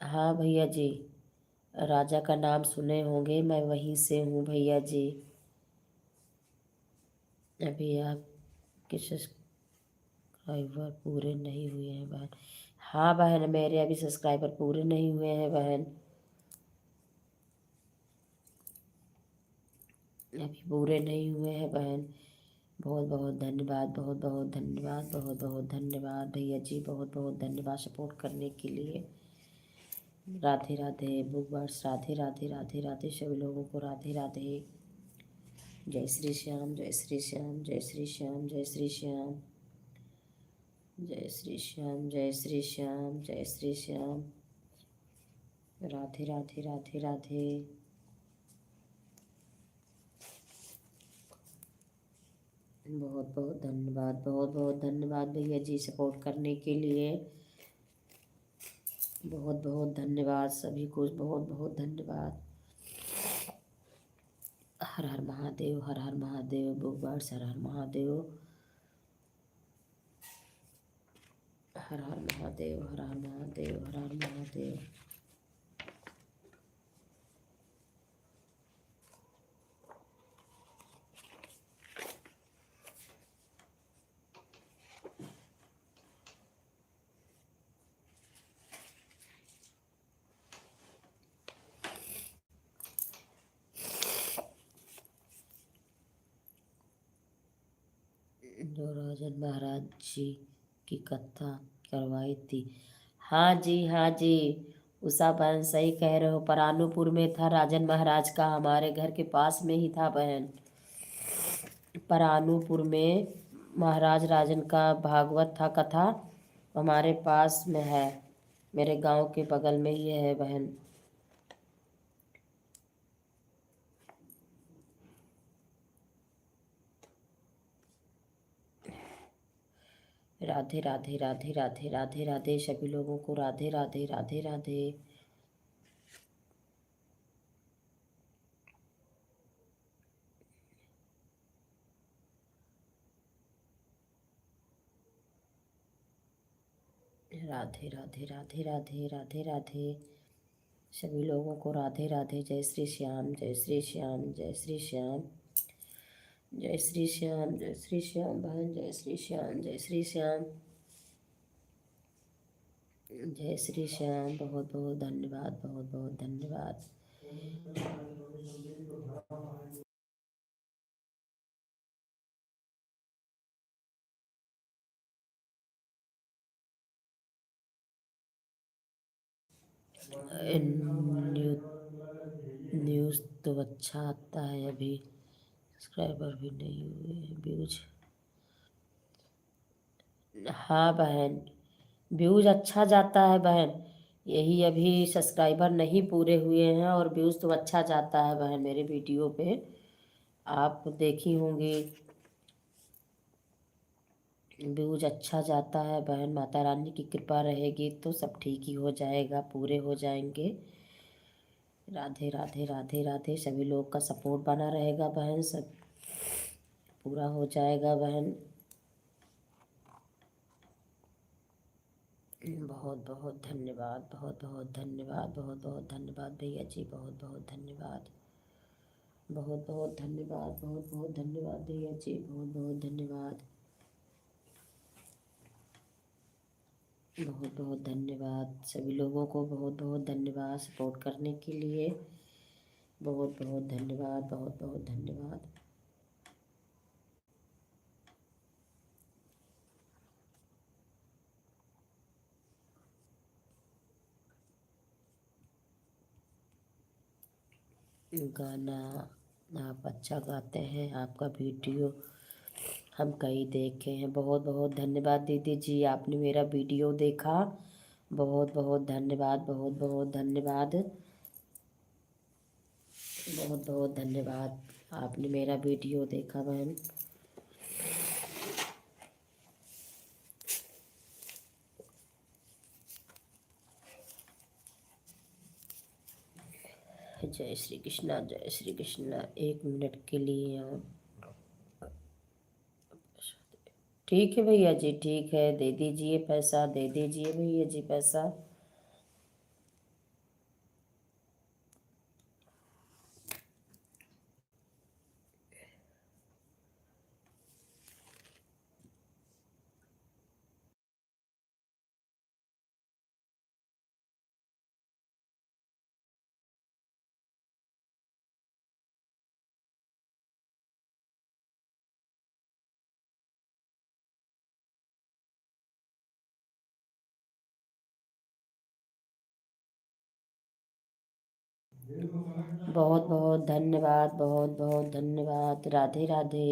हाँ भैया जी, राजा का नाम सुने होंगे, मैं वहीं से हूँ भैया जी। अभी आपके सब्सक्राइबर पूरे नहीं हुए हैं बहन। हाँ बहन, मेरे अभी सब्सक्राइबर पूरे नहीं हुए हैं बहन, अभी पूरे नहीं हुए हैं बहन। बहुत बहुत धन्यवाद, बहुत बहुत धन्यवाद, बहुत बहुत धन्यवाद भैया जी, बहुत बहुत धन्यवाद सपोर्ट करने के लिए। राधे राधे बुक वर्ड्स, राधे राधे, राधे राधे सभी लोगों को, राधे राधे। जय श्री श्याम, जय श्री श्याम, जय श्री श्याम, जय श्री श्याम, जय श्री श्याम, जय श्री श्याम, जय श्री श्याम। राधे राधे, राधे राधे। बहुत बहुत धन्यवाद, बहुत बहुत धन्यवाद भैया जी सपोर्ट करने के लिए। बहुत बहुत धन्यवाद सभी को, बहुत बहुत धन्यवाद। हर हर महादेव, हर हर महादेव बुक वर्ड्स, हर हर महादेव, हर हर महादेव, हर हर महादेव, हर हर महादेव। जो राजन महाराज जी की कथा करवाई थी। हाँ जी, हाँ जी, उषा बहन सही कह रहे हो, परानुपुर में था राजन महाराज का, हमारे घर के पास में ही था बहन। परानुपुर में महाराज राजन का भागवत था कथा, हमारे पास में है, मेरे गांव के बगल में ही है बहन। राधे राधे, राधे राधे, राधे राधे सभी लोगों को, राधे राधे, राधे राधे। राधे राधे, राधे राधे, राधे राधे सभी लोगों को, राधे राधे। जय श्री श्याम, जय श्री श्याम, जय श्री श्याम, जय श्री श्याम, जय श्री श्याम बहन, जय श्री श्याम, जय श्री श्याम, जय श्री श्याम। बहुत बहुत धन्यवाद, बहुत बहुत धन्यवाद। न्यू न्यूज़ तो अच्छा आता है, अभी सब्सक्राइबर भी नहीं हुए हैं, व्यूज। हाँ बहन, व्यूज अच्छा जाता है बहन। यही अभी सब्सक्राइबर नहीं पूरे हुए हैं और व्यूज तो अच्छा जाता है बहन मेरे वीडियो पे। आप देखी होंगी, व्यूज अच्छा जाता है बहन। माता रानी की कृपा रहेगी तो सब ठीक ही हो जाएगा, पूरे हो जाएंगे। राधे राधे राधे राधे। सभी लोग का सपोर्ट बना रहेगा बहन, सब पूरा हो जाएगा बहन। बहुत बहुत धन्यवाद, बहुत बहुत धन्यवाद, बहुत बहुत धन्यवाद भैया जी, बहुत बहुत धन्यवाद, बहुत बहुत धन्यवाद, बहुत बहुत धन्यवाद भैया जी, बहुत बहुत धन्यवाद, बहुत बहुत धन्यवाद। सभी लोगों को बहुत बहुत धन्यवाद सपोर्ट करने के लिए। बहुत बहुत धन्यवाद, बहुत बहुत धन्यवाद। गाना आप अच्छा गाते हैं, आपका वीडियो हम कई देखे हैं। बहुत बहुत धन्यवाद दीदी जी, आपने मेरा वीडियो देखा। बहुत बहुत धन्यवाद, बहुत बहुत धन्यवाद, बहुत बहुत धन्यवाद। आपने मेरा वीडियो देखा बहन। जय श्री कृष्णा, जय श्री कृष्णा। 1 मिनट के लिए आप। ठीक है भैया जी, ठीक है, दे दीजिए पैसा, दे दीजिए भैया जी पैसा। बहुत बहुत धन्यवाद, बहुत बहुत धन्यवाद। राधे राधे।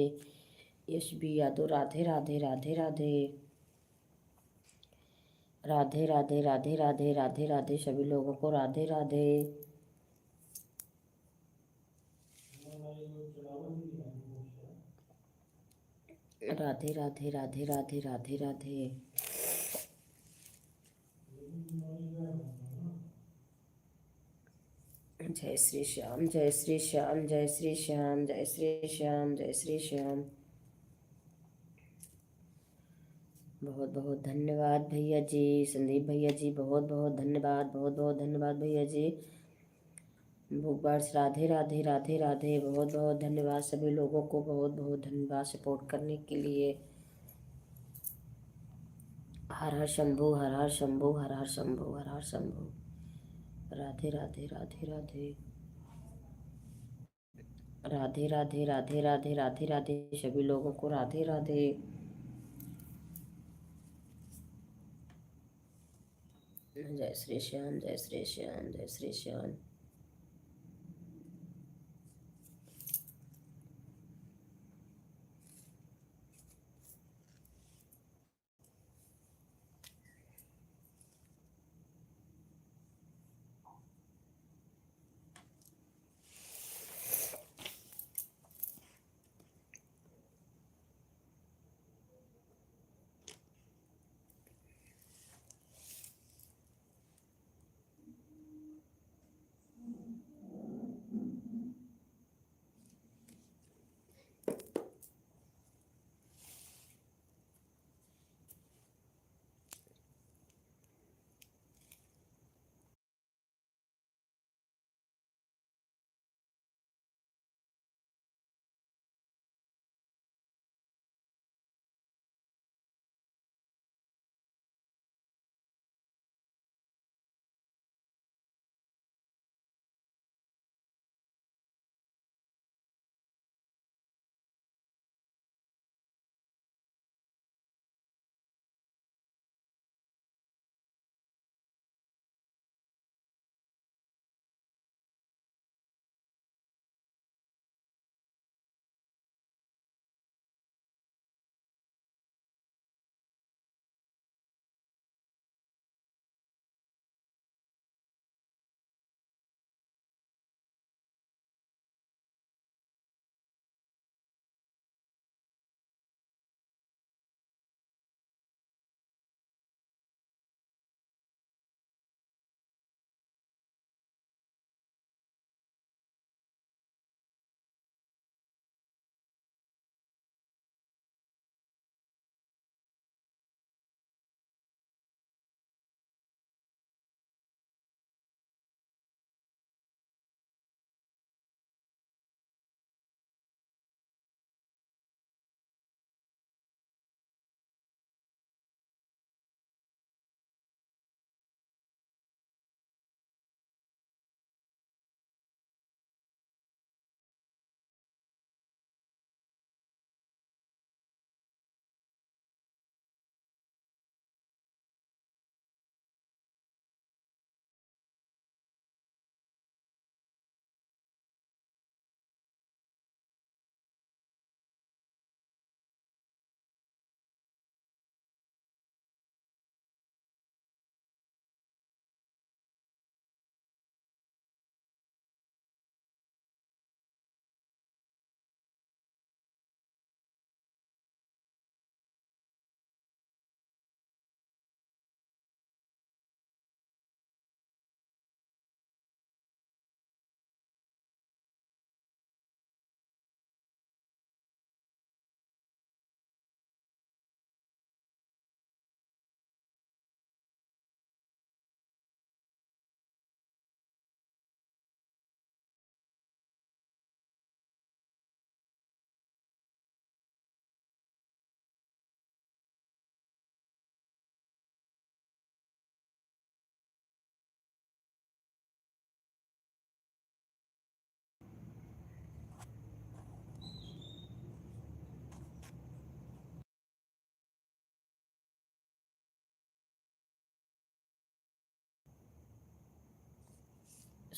यश बी यादव, राधे राधे राधे राधे, राधे राधे राधे राधे राधे राधे। सभी लोगों को राधे राधे। राधे राधे राधे राधे राधे राधे। जय श्री श्याम, जय श्री श्याम, जय श्री श्याम, जय श्री श्याम, जय श्री श्याम। बहुत बहुत धन्यवाद भैया जी, संदीप भैया जी, बहुत बहुत धन्यवाद, बहुत बहुत धन्यवाद भैया जी। भूपाल, राधे राधे राधे राधे। बहुत बहुत धन्यवाद सभी लोगों को, बहुत बहुत धन्यवाद सपोर्ट करने के लिए। हर हर शंभू, हर हर शंभू, हर हर शंभू, हर हर शंभू। राधे राधे राधे राधे, राधे राधे राधे राधे राधे राधे। सभी लोगों को राधे राधे। जय श्री श्याम, जय श्री श्याम, जय श्री श्याम।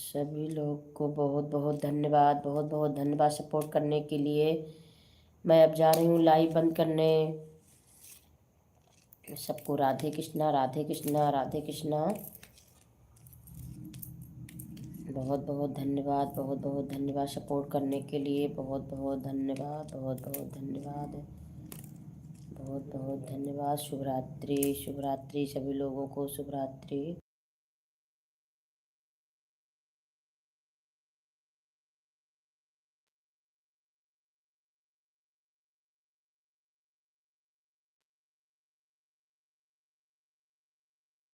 सभी लोग को बहुत बहुत धन्यवाद, बहुत बहुत धन्यवाद सपोर्ट करने के लिए। मैं अब जा रही हूँ लाइव बंद करने। सबको राधे कृष्णा, राधे कृष्णा, राधे कृष्णा। बहुत बहुत धन्यवाद, बहुत बहुत धन्यवाद सपोर्ट करने के लिए। बहुत बहुत धन्यवाद, बहुत बहुत धन्यवाद, बहुत बहुत धन्यवाद। शुभ रात्रि, शुभ रात्रि सभी लोगों को, शुभ रात्रि।